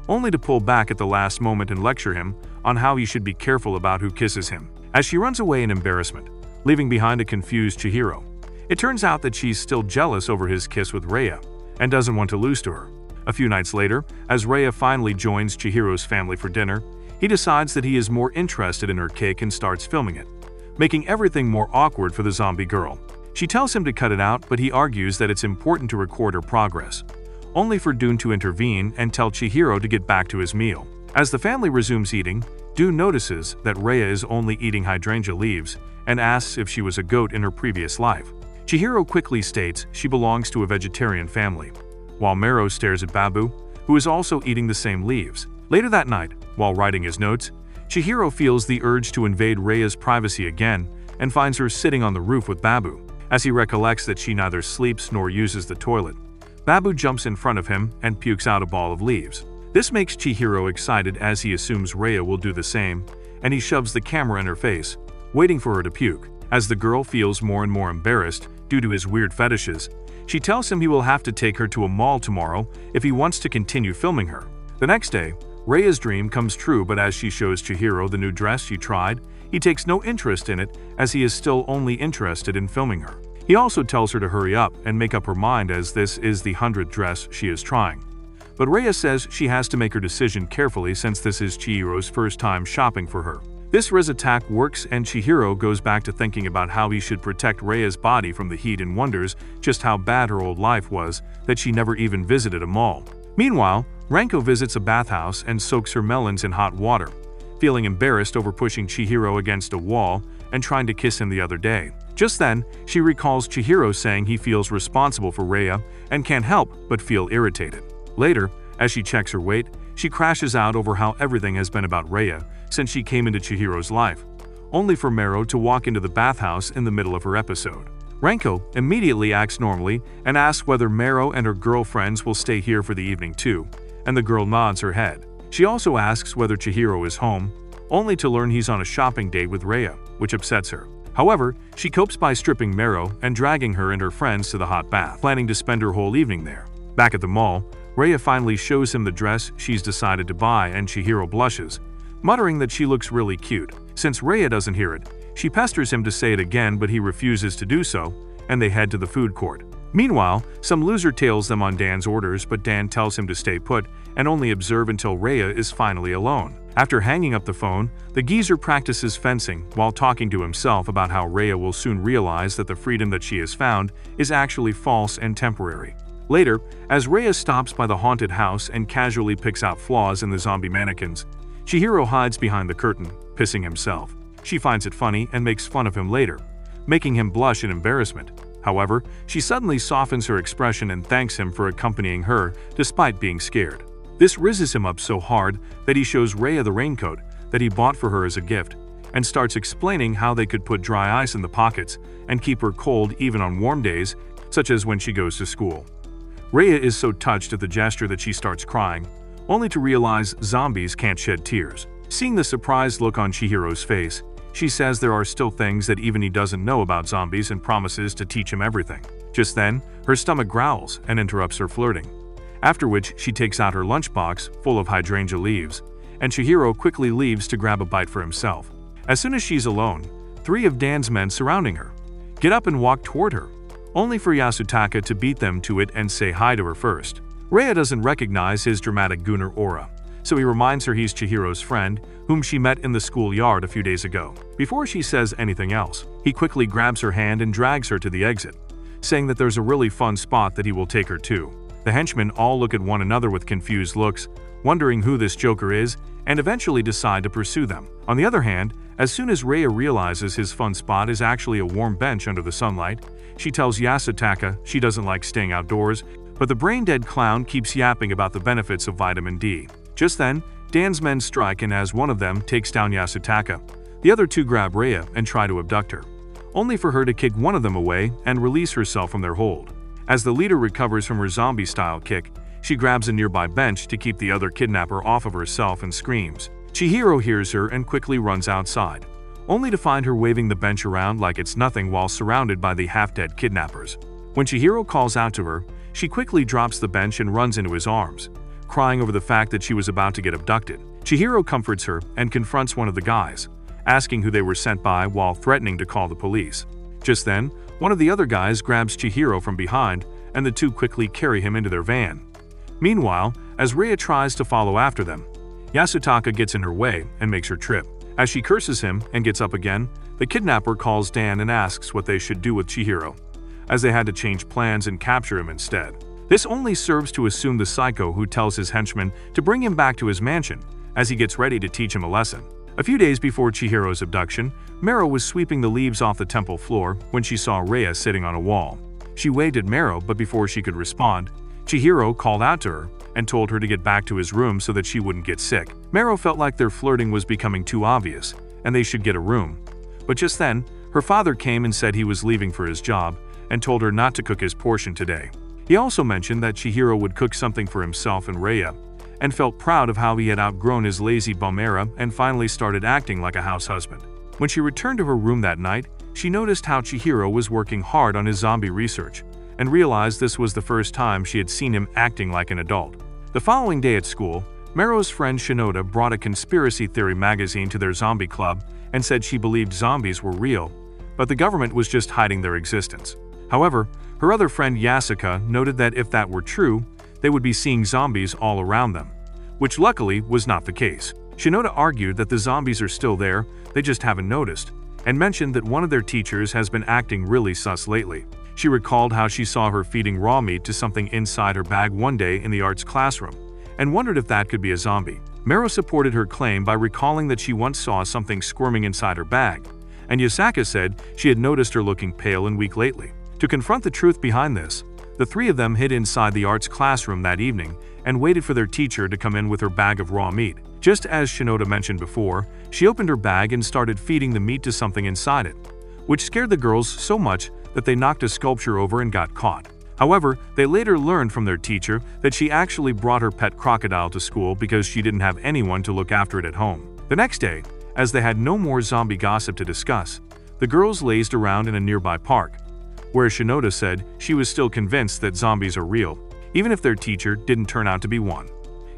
only to pull back at the last moment and lecture him on how he should be careful about who kisses him. As she runs away in embarrassment, leaving behind a confused Chihiro, it turns out that she's still jealous over his kiss with Rhea and doesn't want to lose to her. A few nights later, as Rhea finally joins Chihiro's family for dinner, he decides that he is more interested in her cake and starts filming it, making everything more awkward for the zombie girl. She tells him to cut it out, but he argues that it's important to record her progress, only for Dune to intervene and tell Chihiro to get back to his meal. As the family resumes eating, Du notices that Rhea is only eating hydrangea leaves and asks if she was a goat in her previous life. Chihiro quickly states she belongs to a vegetarian family, while Mero stares at Babu, who is also eating the same leaves. Later that night, while writing his notes, Chihiro feels the urge to invade Rhea's privacy again and finds her sitting on the roof with Babu. As he recollects that she neither sleeps nor uses the toilet, Babu jumps in front of him and pukes out a ball of leaves. This makes Chihiro excited as he assumes Rhea will do the same, and he shoves the camera in her face, waiting for her to puke. As the girl feels more and more embarrassed due to his weird fetishes, she tells him he will have to take her to a mall tomorrow if he wants to continue filming her. The next day, Rhea's dream comes true, but as she shows Chihiro the new dress she tried, he takes no interest in it as he is still only interested in filming her. He also tells her to hurry up and make up her mind as this is the 100th dress she is trying. But Rhea says she has to make her decision carefully since this is Chihiro's first time shopping for her. This Riz attack works and Chihiro goes back to thinking about how he should protect Rhea's body from the heat and wonders just how bad her old life was that she never even visited a mall. Meanwhile, Ranko visits a bathhouse and soaks her melons in hot water, feeling embarrassed over pushing Chihiro against a wall and trying to kiss him the other day. Just then, she recalls Chihiro saying he feels responsible for Rhea and can't help but feel irritated. Later, as she checks her weight, she crashes out over how everything has been about Rhea since she came into Chihiro's life, only for Mero to walk into the bathhouse in the middle of her episode. Ranko immediately acts normally and asks whether Mero and her girlfriends will stay here for the evening too, and the girl nods her head. She also asks whether Chihiro is home, only to learn he's on a shopping date with Rhea, which upsets her. However, she copes by stripping Mero and dragging her and her friends to the hot bath, planning to spend her whole evening there. Back at the mall, Rhea finally shows him the dress she's decided to buy and Chihiro blushes, muttering that she looks really cute. Since Rhea doesn't hear it, she pesters him to say it again, but he refuses to do so, and they head to the food court. Meanwhile, some loser tails them on Dan's orders, but Dan tells him to stay put and only observe until Rhea is finally alone. After hanging up the phone, the geezer practices fencing while talking to himself about how Rhea will soon realize that the freedom that she has found is actually false and temporary. Later, as Rhea stops by the haunted house and casually picks out flaws in the zombie mannequins, Chihiro hides behind the curtain, pissing himself. She finds it funny and makes fun of him later, making him blush in embarrassment. However, she suddenly softens her expression and thanks him for accompanying her despite being scared. This rizzes him up so hard that he shows Rhea the raincoat that he bought for her as a gift and starts explaining how they could put dry ice in the pockets and keep her cold even on warm days, such as when she goes to school. Rhea is so touched at the gesture that she starts crying, only to realize zombies can't shed tears. Seeing the surprised look on Chihiro's face, she says there are still things that even he doesn't know about zombies and promises to teach him everything. Just then, her stomach growls and interrupts her flirting, after which she takes out her lunchbox full of hydrangea leaves, and Chihiro quickly leaves to grab a bite for himself. As soon as she's alone, 3 of Dan's men surrounding her get up and walk toward her, only for Yasutaka to beat them to it and say hi to her first. Rhea doesn't recognize his dramatic gooner aura, so he reminds her he's Chihiro's friend, whom she met in the schoolyard a few days ago. Before she says anything else, he quickly grabs her hand and drags her to the exit, saying that there's a really fun spot that he will take her to. The henchmen all look at one another with confused looks, wondering who this joker is, and eventually decide to pursue them. On the other hand, as soon as Rhea realizes his fun spot is actually a warm bench under the sunlight, she tells Yasutaka she doesn't like staying outdoors, but the brain-dead clown keeps yapping about the benefits of vitamin D. Just then, Dan's men strike, and as one of them takes down Yasutaka, the other 2 grab Rhea and try to abduct her, only for her to kick one of them away and release herself from their hold. As the leader recovers from her zombie-style kick, she grabs a nearby bench to keep the other kidnapper off of herself and screams. Chihiro hears her and quickly runs outside, only to find her waving the bench around like it's nothing while surrounded by the half-dead kidnappers. When Chihiro calls out to her, she quickly drops the bench and runs into his arms, crying over the fact that she was about to get abducted. Chihiro comforts her and confronts one of the guys, asking who they were sent by while threatening to call the police. Just then, one of the other guys grabs Chihiro from behind, and the 2 quickly carry him into their van. Meanwhile, as Rhea tries to follow after them, Yasutaka gets in her way and makes her trip. As she curses him and gets up again, the kidnapper calls Dan and asks what they should do with Chihiro, as they had to change plans and capture him instead. This only serves to assume the psycho who tells his henchmen to bring him back to his mansion, as he gets ready to teach him a lesson. A few days before Chihiro's abduction, Mero was sweeping the leaves off the temple floor when she saw Rhea sitting on a wall. She waved at Mero, but before she could respond, Chihiro called out to her and told her to get back to his room so that she wouldn't get sick. Mero felt like their flirting was becoming too obvious and they should get a room. But just then, her father came and said he was leaving for his job and told her not to cook his portion today. He also mentioned that Chihiro would cook something for himself and Rhea, and felt proud of how he had outgrown his lazy bum era and finally started acting like a house husband. When she returned to her room that night, she noticed how Chihiro was working hard on his zombie research, and realized this was the first time she had seen him acting like an adult. The following day at school, Mero's friend Shinoda brought a conspiracy theory magazine to their zombie club and said she believed zombies were real, but the government was just hiding their existence. However, her other friend Yasuka noted that if that were true, they would be seeing zombies all around them, which luckily was not the case. Shinoda argued that the zombies are still there, they just haven't noticed, and mentioned that one of their teachers has been acting really sus lately. She recalled how she saw her feeding raw meat to something inside her bag one day in the arts classroom, and wondered if that could be a zombie. Mero supported her claim by recalling that she once saw something squirming inside her bag, and Yasuka said she had noticed her looking pale and weak lately. To confront the truth behind this, the three of them hid inside the arts classroom that evening and waited for their teacher to come in with her bag of raw meat. Just as Shinoda mentioned before, she opened her bag and started feeding the meat to something inside it, which scared the girls so much that they knocked a sculpture over and got caught. However, they later learned from their teacher that she actually brought her pet crocodile to school because she didn't have anyone to look after it at home. The next day, as they had no more zombie gossip to discuss, the girls lazed around in a nearby park, where Shinoda said she was still convinced that zombies are real, even if their teacher didn't turn out to be one.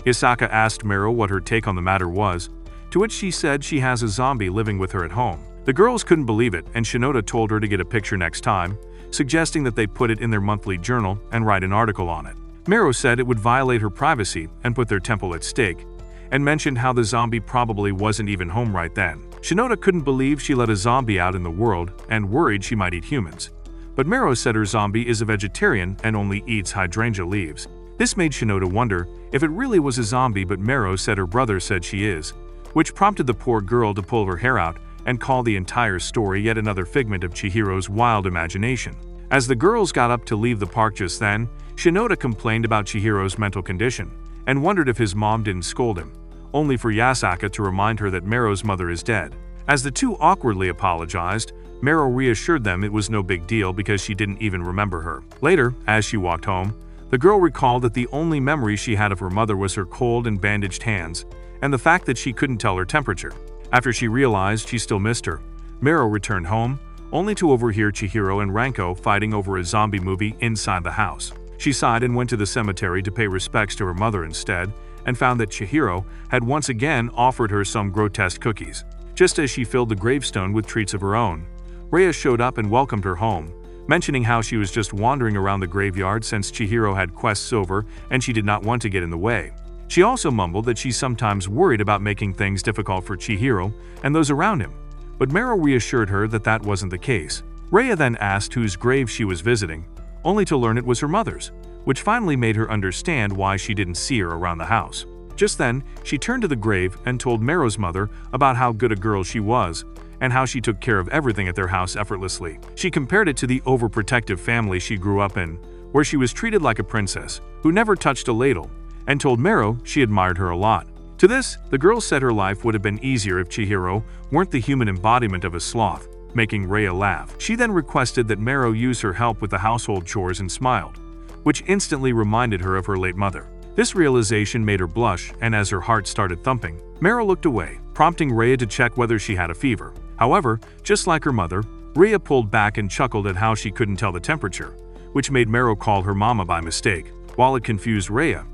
Yasuka asked Mero what her take on the matter was, to which she said she has a zombie living with her at home. The girls couldn't believe it, and Shinoda told her to get a picture next time, suggesting that they put it in their monthly journal and write an article on it. Mero said it would violate her privacy and put their temple at stake, and mentioned how the zombie probably wasn't even home right then. Shinoda couldn't believe she let a zombie out in the world and worried she might eat humans. But Mero said her zombie is a vegetarian and only eats hydrangea leaves. This made Shinoda wonder if it really was a zombie, but Mero said her brother said she is, which prompted the poor girl to pull her hair out and call the entire story yet another figment of Chihiro's wild imagination. As the girls got up to leave the park just then, Shinoda complained about Chihiro's mental condition and wondered if his mom didn't scold him, only for Yasuka to remind her that Mero's mother is dead. As the two awkwardly apologized, Mero reassured them it was no big deal because she didn't even remember her. Later, as she walked home, the girl recalled that the only memory she had of her mother was her cold and bandaged hands, and the fact that she couldn't tell her temperature. After she realized she still missed her, Mero returned home, only to overhear Chihiro and Ranko fighting over a zombie movie inside the house. She sighed and went to the cemetery to pay respects to her mother instead, and found that Chihiro had once again offered her some grotesque cookies. Just as she filled the gravestone with treats of her own, Rhea showed up and welcomed her home, mentioning how she was just wandering around the graveyard since Chihiro had quests over and she did not want to get in the way. She also mumbled that she sometimes worried about making things difficult for Chihiro and those around him, but Mero reassured her that that wasn't the case. Rhea then asked whose grave she was visiting, only to learn it was her mother's, which finally made her understand why she didn't see her around the house. Just then, she turned to the grave and told Mero's mother about how good a girl she was, and how she took care of everything at their house effortlessly. She compared it to the overprotective family she grew up in, where she was treated like a princess, who never touched a ladle, and told Mero she admired her a lot. To this, the girl said her life would have been easier if Chihiro weren't the human embodiment of a sloth, making Rhea laugh. She then requested that Mero use her help with the household chores and smiled, which instantly reminded her of her late mother. This realization made her blush, and as her heart started thumping, Mero looked away, prompting Rhea to check whether she had a fever. However, just like her mother, Rhea pulled back and chuckled at how she couldn't tell the temperature, which made Mero call her mama by mistake. While it confused Rhea,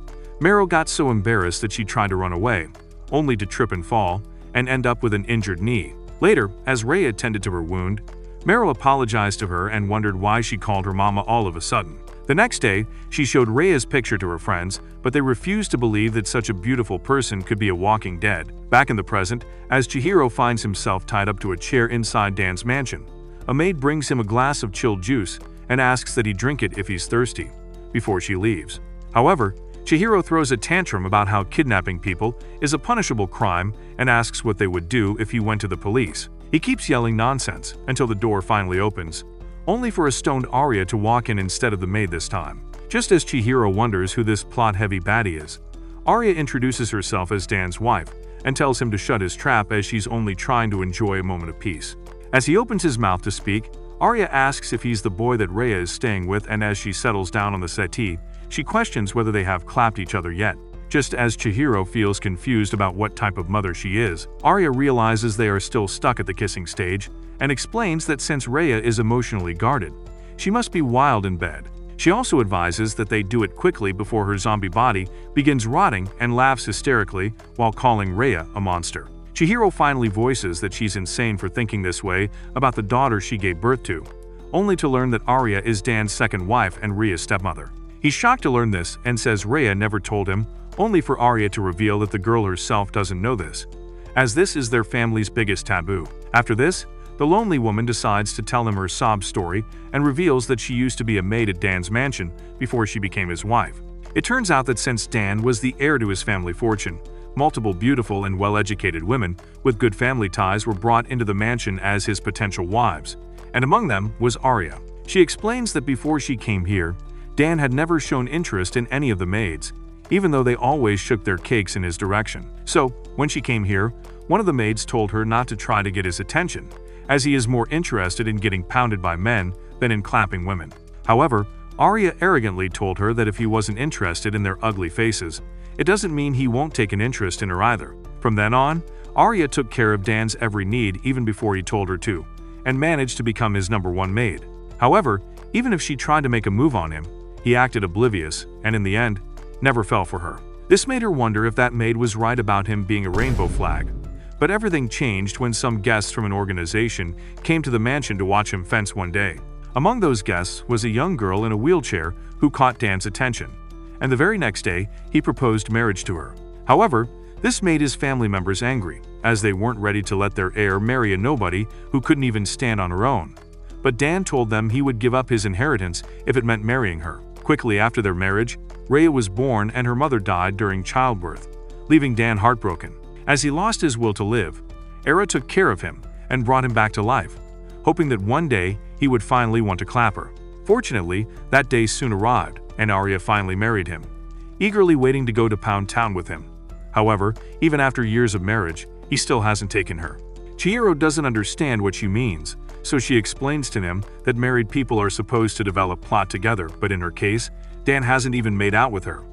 Mero got so embarrassed that she tried to run away, only to trip and fall, and end up with an injured knee. Later, as Rhea tended to her wound, Mero apologized to her and wondered why she called her mama all of a sudden. The next day, she showed Rhea's picture to her friends, but they refused to believe that such a beautiful person could be a walking dead. Back in the present, as Chihiro finds himself tied up to a chair inside Dan's mansion, a maid brings him a glass of chilled juice and asks that he drink it if he's thirsty, before she leaves. However, Chihiro throws a tantrum about how kidnapping people is a punishable crime and asks what they would do if he went to the police. He keeps yelling nonsense until the door finally opens, only for a stoned Arya to walk in instead of the maid this time. Just as Chihiro wonders who this plot-heavy baddie is, Arya introduces herself as Dan's wife and tells him to shut his trap as she's only trying to enjoy a moment of peace. As he opens his mouth to speak, Arya asks if he's the boy that Rhea is staying with, and as she settles down on the settee, she questions whether they have clapped each other yet. Just as Chihiro feels confused about what type of mother she is, Arya realizes they are still stuck at the kissing stage and explains that since Rhea is emotionally guarded, she must be wild in bed. She also advises that they do it quickly before her zombie body begins rotting and laughs hysterically while calling Rhea a monster. Chihiro finally voices that she's insane for thinking this way about the daughter she gave birth to, only to learn that Arya is Dan's second wife and Rhea's stepmother. He's shocked to learn this and says Rhea never told him, only for Arya to reveal that the girl herself doesn't know this, as this is their family's biggest taboo. After this, the lonely woman decides to tell him her sob story and reveals that she used to be a maid at Dan's mansion before she became his wife. It turns out that since Dan was the heir to his family fortune, multiple beautiful and well-educated women with good family ties were brought into the mansion as his potential wives, and among them was Arya. She explains that before she came here, Dan had never shown interest in any of the maids, even though they always shook their cakes in his direction. So, when she came here, one of the maids told her not to try to get his attention, as he is more interested in getting pounded by men than in clapping women. However, Arya arrogantly told her that if he wasn't interested in their ugly faces, it doesn't mean he won't take an interest in her either. From then on, Arya took care of Dan's every need even before he told her to, and managed to become his #1 maid. However, even if she tried to make a move on him, he acted oblivious and in the end, never fell for her. This made her wonder if that maid was right about him being a rainbow flag. But everything changed when some guests from an organization came to the mansion to watch him fence one day. Among those guests was a young girl in a wheelchair who caught Dan's attention, and the very next day, he proposed marriage to her. However, this made his family members angry, as they weren't ready to let their heir marry a nobody who couldn't even stand on her own. But Dan told them he would give up his inheritance if it meant marrying her. Quickly after their marriage, Rhea was born and her mother died during childbirth, leaving Dan heartbroken. As he lost his will to live, Era took care of him and brought him back to life, hoping that one day he would finally want to clap her. Fortunately, that day soon arrived, and Arya finally married him, eagerly waiting to go to Pound Town with him. However, even after years of marriage, he still hasn't taken her. Chihiro doesn't understand what she means, so she explains to him that married people are supposed to develop plot together, but in her case, Dan hasn't even made out with her,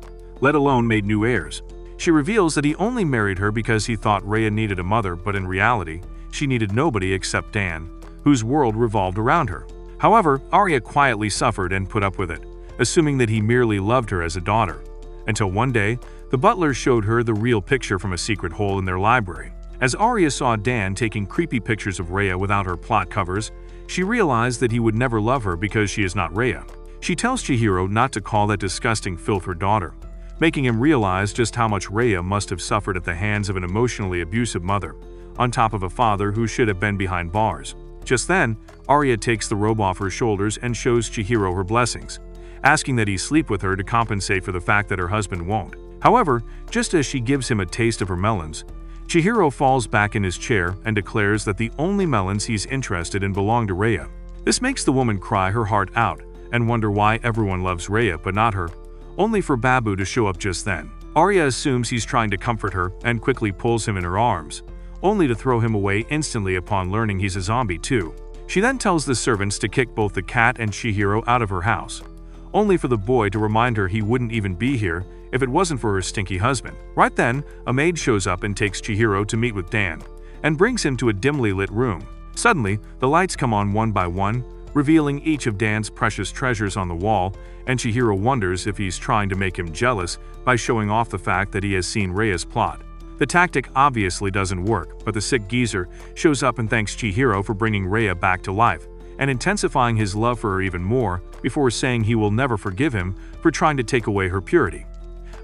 let alone made new heirs. She reveals that he only married her because he thought Rhea needed a mother, but in reality, she needed nobody except Dan, whose world revolved around her. However, Arya quietly suffered and put up with it, assuming that he merely loved her as a daughter, until one day, the butler showed her the real picture from a secret hole in their library. As Arya saw Dan taking creepy pictures of Rhea without her plot covers, she realized that he would never love her because she is not Rhea. She tells Chihiro not to call that disgusting filth her daughter, making him realize just how much Rhea must have suffered at the hands of an emotionally abusive mother, on top of a father who should have been behind bars. Just then, Arya takes the robe off her shoulders and shows Chihiro her blessings, asking that he sleep with her to compensate for the fact that her husband won't. However, just as she gives him a taste of her melons, Chihiro falls back in his chair and declares that the only melons he's interested in belong to Rhea. This makes the woman cry her heart out and wonder why everyone loves Rhea but not her, only for Babu to show up just then. Arya assumes he's trying to comfort her and quickly pulls him in her arms, only to throw him away instantly upon learning he's a zombie too. She then tells the servants to kick both the cat and Chihiro out of her house, only for the boy to remind her he wouldn't even be here if it wasn't for her stinky husband. Right then, a maid shows up and takes Chihiro to meet with Dan, and brings him to a dimly lit room. Suddenly, the lights come on one by one, revealing each of Dan's precious treasures on the wall, and Chihiro wonders if he's trying to make him jealous by showing off the fact that he has seen Rhea's plot. The tactic obviously doesn't work, but the sick geezer shows up and thanks Chihiro for bringing Rhea back to life, and intensifying his love for her even more before saying he will never forgive him for trying to take away her purity.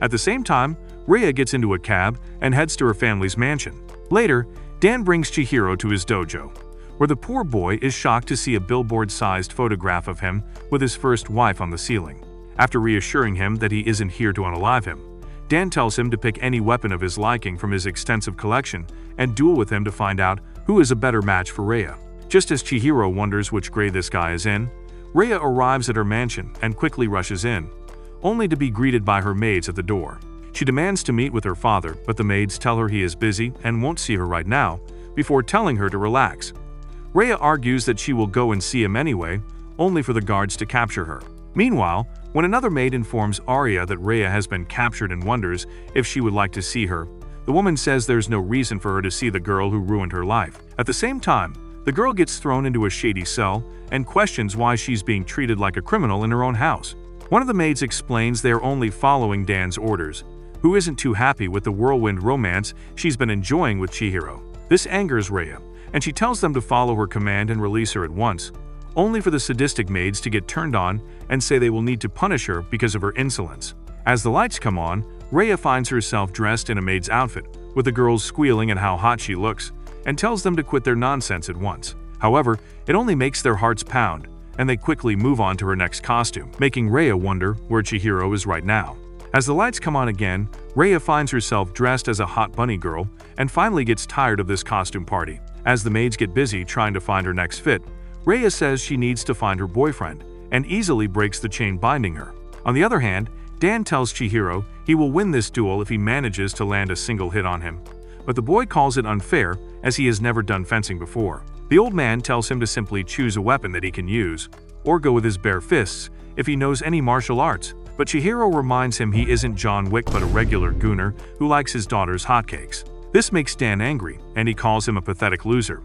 At the same time, Rhea gets into a cab and heads to her family's mansion. Later, Dan brings Chihiro to his dojo, where the poor boy is shocked to see a billboard-sized photograph of him with his first wife on the ceiling. After reassuring him that he isn't here to unalive him, Dan tells him to pick any weapon of his liking from his extensive collection and duel with him to find out who is a better match for Rhea. Just as Chihiro wonders which grade this guy is in, Rhea arrives at her mansion and quickly rushes in, only to be greeted by her maids at the door. She demands to meet with her father, but the maids tell her he is busy and won't see her right now, before telling her to relax. Rhea argues that she will go and see him anyway, only for the guards to capture her. Meanwhile, when another maid informs Arya that Rhea has been captured and wonders if she would like to see her, the woman says there's no reason for her to see the girl who ruined her life. At the same time, the girl gets thrown into a shady cell and questions why she's being treated like a criminal in her own house. One of the maids explains they're only following Dan's orders, who isn't too happy with the whirlwind romance she's been enjoying with Chihiro. This angers Rhea, and she tells them to follow her command and release her at once, only for the sadistic maids to get turned on and say they will need to punish her because of her insolence. As the lights come on, Rhea finds herself dressed in a maid's outfit, with the girls squealing at how hot she looks, and tells them to quit their nonsense at once. However, it only makes their hearts pound, and they quickly move on to her next costume, making Rhea wonder where Chihiro is right now. As the lights come on again, Rhea finds herself dressed as a hot bunny girl and finally gets tired of this costume party. As the maids get busy trying to find her next fit, Rhea says she needs to find her boyfriend and easily breaks the chain binding her. On the other hand, Dan tells Chihiro he will win this duel if he manages to land a single hit on him, but the boy calls it unfair as he has never done fencing before. The old man tells him to simply choose a weapon that he can use, or go with his bare fists if he knows any martial arts, but Chihiro reminds him he isn't John Wick but a regular gooner who likes his daughter's hotcakes. This makes Dan angry, and he calls him a pathetic loser,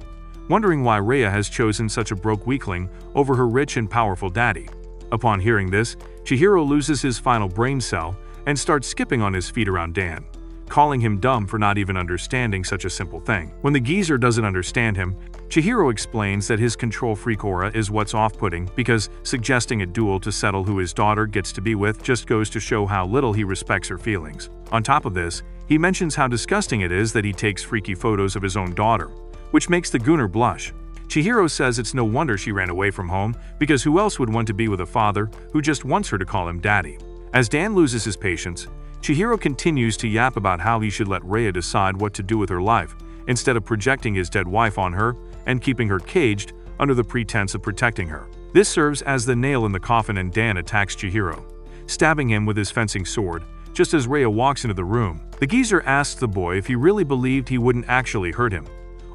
wondering why Rhea has chosen such a broke weakling over her rich and powerful daddy. Upon hearing this, Chihiro loses his final brain cell and starts skipping on his feet around Dan, calling him dumb for not even understanding such a simple thing. When the geezer doesn't understand him, Chihiro explains that his control freak aura is what's off-putting because suggesting a duel to settle who his daughter gets to be with just goes to show how little he respects her feelings. On top of this, he mentions how disgusting it is that he takes freaky photos of his own daughter, which makes the gooner blush. Chihiro says it's no wonder she ran away from home, because who else would want to be with a father who just wants her to call him daddy? As Dan loses his patience, Chihiro continues to yap about how he should let Rhea decide what to do with her life, instead of projecting his dead wife on her and keeping her caged under the pretense of protecting her. This serves as the nail in the coffin, and Dan attacks Chihiro, stabbing him with his fencing sword just as Rhea walks into the room. The geezer asks the boy if he really believed he wouldn't actually hurt him,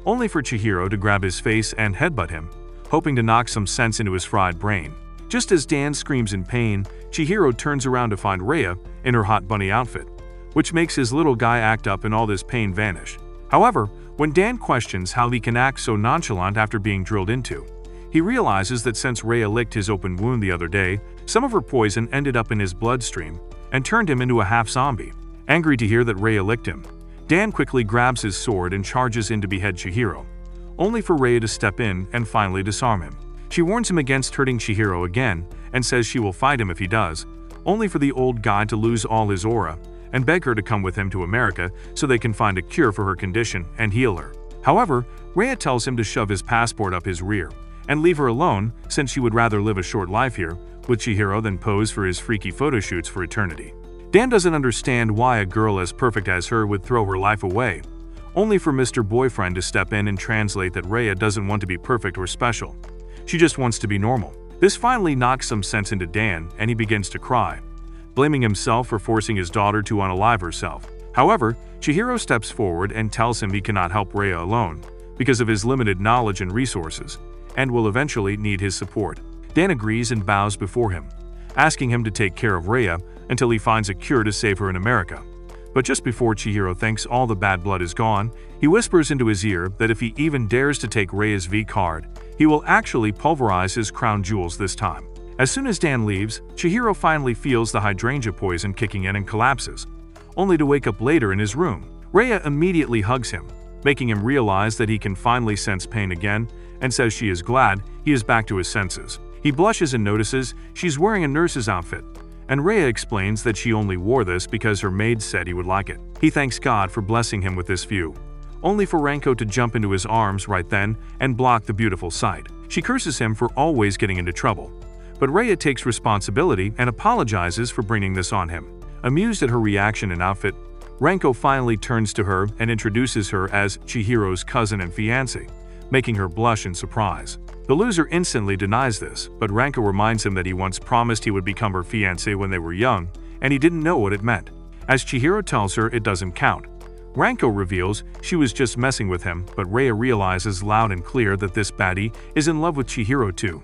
only for Chihiro to grab his face and headbutt him, hoping to knock some sense into his fried brain. Just as Dan screams in pain, Chihiro turns around to find Rhea in her hot bunny outfit, which makes his little guy act up and all this pain vanish. However, when Dan questions how he can act so nonchalant after being drilled into, he realizes that since Rhea licked his open wound the other day, some of her poison ended up in his bloodstream and turned him into a half-zombie. Angry to hear that Rhea licked him, Dan quickly grabs his sword and charges in to behead Chihiro, only for Rhea to step in and finally disarm him. She warns him against hurting Chihiro again and says she will fight him if he does, only for the old guy to lose all his aura and beg her to come with him to America so they can find a cure for her condition and heal her. However, Rhea tells him to shove his passport up his rear and leave her alone, since she would rather live a short life here with Chihiro than pose for his freaky photo shoots for eternity. Dan doesn't understand why a girl as perfect as her would throw her life away, only for Mr. Boyfriend to step in and translate that Rhea doesn't want to be perfect or special. She just wants to be normal. This finally knocks some sense into Dan, and he begins to cry, blaming himself for forcing his daughter to unalive herself. However, Chihiro steps forward and tells him he cannot help Rhea alone because of his limited knowledge and resources, and will eventually need his support. Dan agrees and bows before him, asking him to take care of Rhea until he finds a cure to save her in America. But just before Chihiro thinks all the bad blood is gone, he whispers into his ear that if he even dares to take Rhea's V card, he will actually pulverize his crown jewels this time. As soon as Dan leaves, Chihiro finally feels the hydrangea poison kicking in and collapses, only to wake up later in his room. Rhea immediately hugs him, making him realize that he can finally sense pain again, and says she is glad he is back to his senses. He blushes and notices she's wearing a nurse's outfit, and Rhea explains that she only wore this because her maid said he would like it. He thanks God for blessing him with this view, only for Ranko to jump into his arms right then and block the beautiful sight. She curses him for always getting into trouble, but Rhea takes responsibility and apologizes for bringing this on him. Amused at her reaction and outfit, Renko finally turns to her and introduces her as Chihiro's cousin and fiancé, making her blush in surprise. The loser instantly denies this, but Renko reminds him that he once promised he would become her fiancé when they were young, and he didn't know what it meant. As Chihiro tells her it doesn't count, Renko reveals she was just messing with him, but Rhea realizes loud and clear that this baddie is in love with Chihiro too,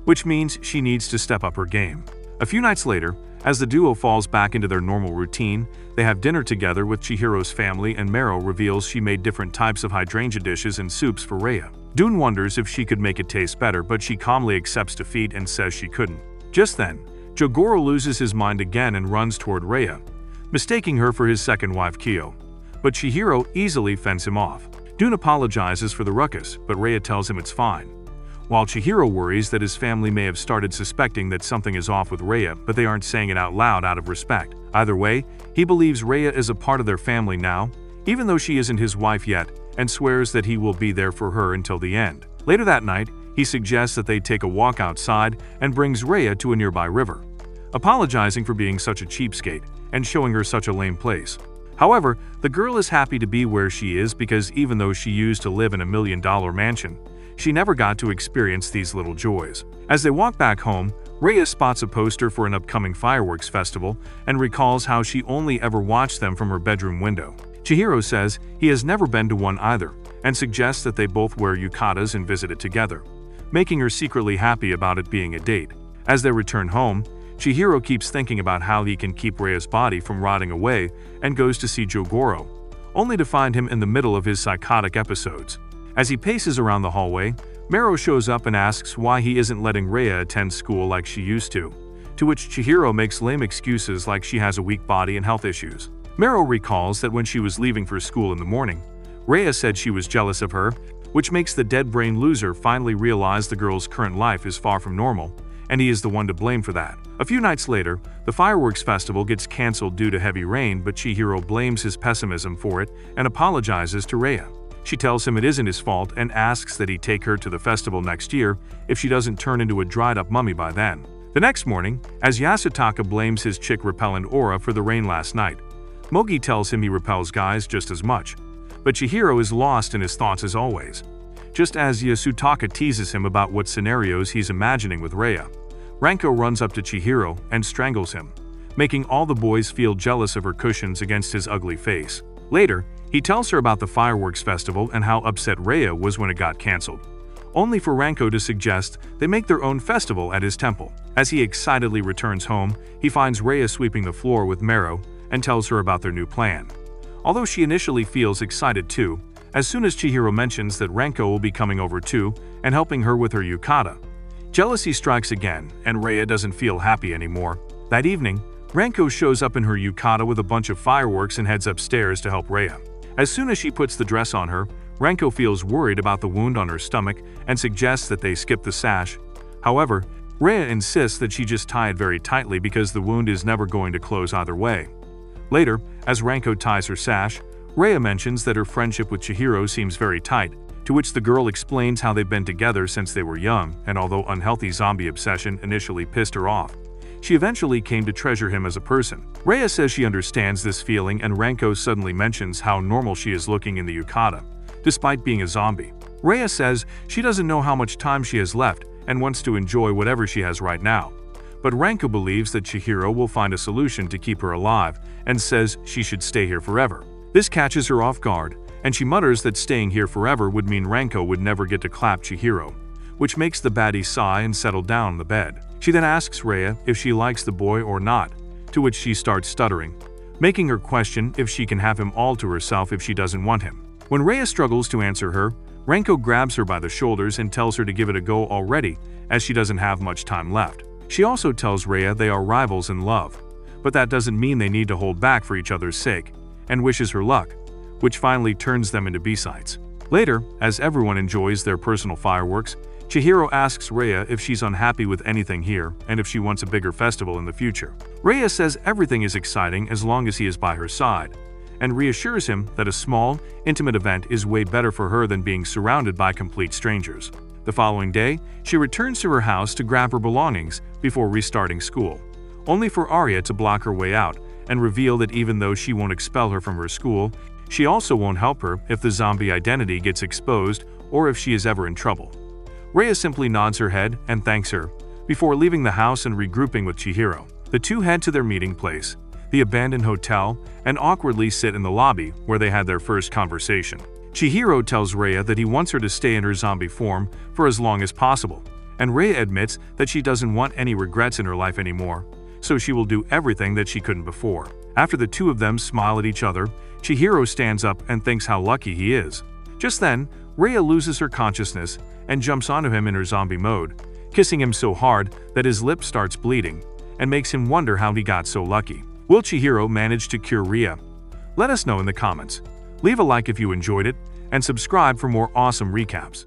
which means she needs to step up her game. A few nights later, as the duo falls back into their normal routine, they have dinner together with Chihiro's family and Mero reveals she made different types of hydrangea dishes and soups for Rhea. Dune wonders if she could make it taste better, but she calmly accepts defeat and says she couldn't. Just then, Jogoro loses his mind again and runs toward Rhea, mistaking her for his second wife Kyo. But Chihiro easily fends him off. Dune apologizes for the ruckus, but Rhea tells him it's fine. While Chihiro worries that his family may have started suspecting that something is off with Rhea, but they aren't saying it out loud out of respect. Either way, he believes Rhea is a part of their family now, even though she isn't his wife yet, and swears that he will be there for her until the end. Later that night, he suggests that they take a walk outside and brings Rhea to a nearby river, apologizing for being such a cheapskate and showing her such a lame place. However, the girl is happy to be where she is because even though she used to live in a $1 million mansion, she never got to experience these little joys. As they walk back home, Rhea spots a poster for an upcoming fireworks festival and recalls how she only ever watched them from her bedroom window. Chihiro says he has never been to one either and suggests that they both wear yukatas and visit it together, making her secretly happy about it being a date. As they return home, Chihiro keeps thinking about how he can keep Rhea's body from rotting away and goes to see Jogoro, only to find him in the middle of his psychotic episodes. As he paces around the hallway, Mero shows up and asks why he isn't letting Rhea attend school like she used to which Chihiro makes lame excuses like she has a weak body and health issues. Mero recalls that when she was leaving for school in the morning, Rhea said she was jealous of her, which makes the dead-brain loser finally realize the girl's current life is far from normal, and he is the one to blame for that. A few nights later, the fireworks festival gets cancelled due to heavy rain, but Chihiro blames his pessimism for it and apologizes to Rhea. She tells him it isn't his fault and asks that he take her to the festival next year if she doesn't turn into a dried-up mummy by then. The next morning, as Yasutaka blames his chick-repellent aura for the rain last night, Mogi tells him he repels guys just as much, but Chihiro is lost in his thoughts as always. Just as Yasutaka teases him about what scenarios he's imagining with Rhea, Renko runs up to Chihiro and strangles him, making all the boys feel jealous of her cushions against his ugly face. Later, he tells her about the fireworks festival and how upset Rhea was when it got cancelled, only for Renko to suggest they make their own festival at his temple. As he excitedly returns home, he finds Rhea sweeping the floor with Mero and tells her about their new plan. Although she initially feels excited too, as soon as Chihiro mentions that Renko will be coming over too and helping her with her yukata, jealousy strikes again and Rhea doesn't feel happy anymore. That evening, Renko shows up in her yukata with a bunch of fireworks and heads upstairs to help Rhea. As soon as she puts the dress on her, Renko feels worried about the wound on her stomach and suggests that they skip the sash. However, Rhea insists that she just tie it very tightly because the wound is never going to close either way. Later, as Renko ties her sash, Rhea mentions that her friendship with Chihiro seems very tight, to which the girl explains how they've been together since they were young, and although unhealthy zombie obsession initially pissed her off, she eventually came to treasure him as a person. Rhea says she understands this feeling and Renko suddenly mentions how normal she is looking in the yukata, despite being a zombie. Rhea says she doesn't know how much time she has left and wants to enjoy whatever she has right now. But Renko believes that Chihiro will find a solution to keep her alive and says she should stay here forever. This catches her off guard, and she mutters that staying here forever would mean Renko would never get to clap Chihiro, which makes the baddie sigh and settle down on the bed. She then asks Rhea if she likes the boy or not, to which she starts stuttering, making her question if she can have him all to herself if she doesn't want him. When Rhea struggles to answer her, Renko grabs her by the shoulders and tells her to give it a go already, as she doesn't have much time left. She also tells Rhea they are rivals in love, but that doesn't mean they need to hold back for each other's sake, and wishes her luck, which finally turns them into B-sides. Later, as everyone enjoys their personal fireworks, Chihiro asks Rhea if she's unhappy with anything here and if she wants a bigger festival in the future. Rhea says everything is exciting as long as he is by her side, and reassures him that a small, intimate event is way better for her than being surrounded by complete strangers. The following day, she returns to her house to grab her belongings before restarting school, only for Arya to block her way out and reveal that even though she won't expel her from her school, she also won't help her if the zombie identity gets exposed or if she is ever in trouble. Rhea simply nods her head and thanks her, before leaving the house and regrouping with Chihiro. The two head to their meeting place, the abandoned hotel, and awkwardly sit in the lobby where they had their first conversation. Chihiro tells Rhea that he wants her to stay in her zombie form for as long as possible, and Rhea admits that she doesn't want any regrets in her life anymore, so she will do everything that she couldn't before. After the two of them smile at each other, Chihiro stands up and thinks how lucky he is. Just then, Rhea loses her consciousness and jumps onto him in her zombie mode, kissing him so hard that his lip starts bleeding, and makes him wonder how he got so lucky. Will Chihiro manage to cure Rhea? Let us know in the comments. Leave a like if you enjoyed it, and subscribe for more awesome recaps.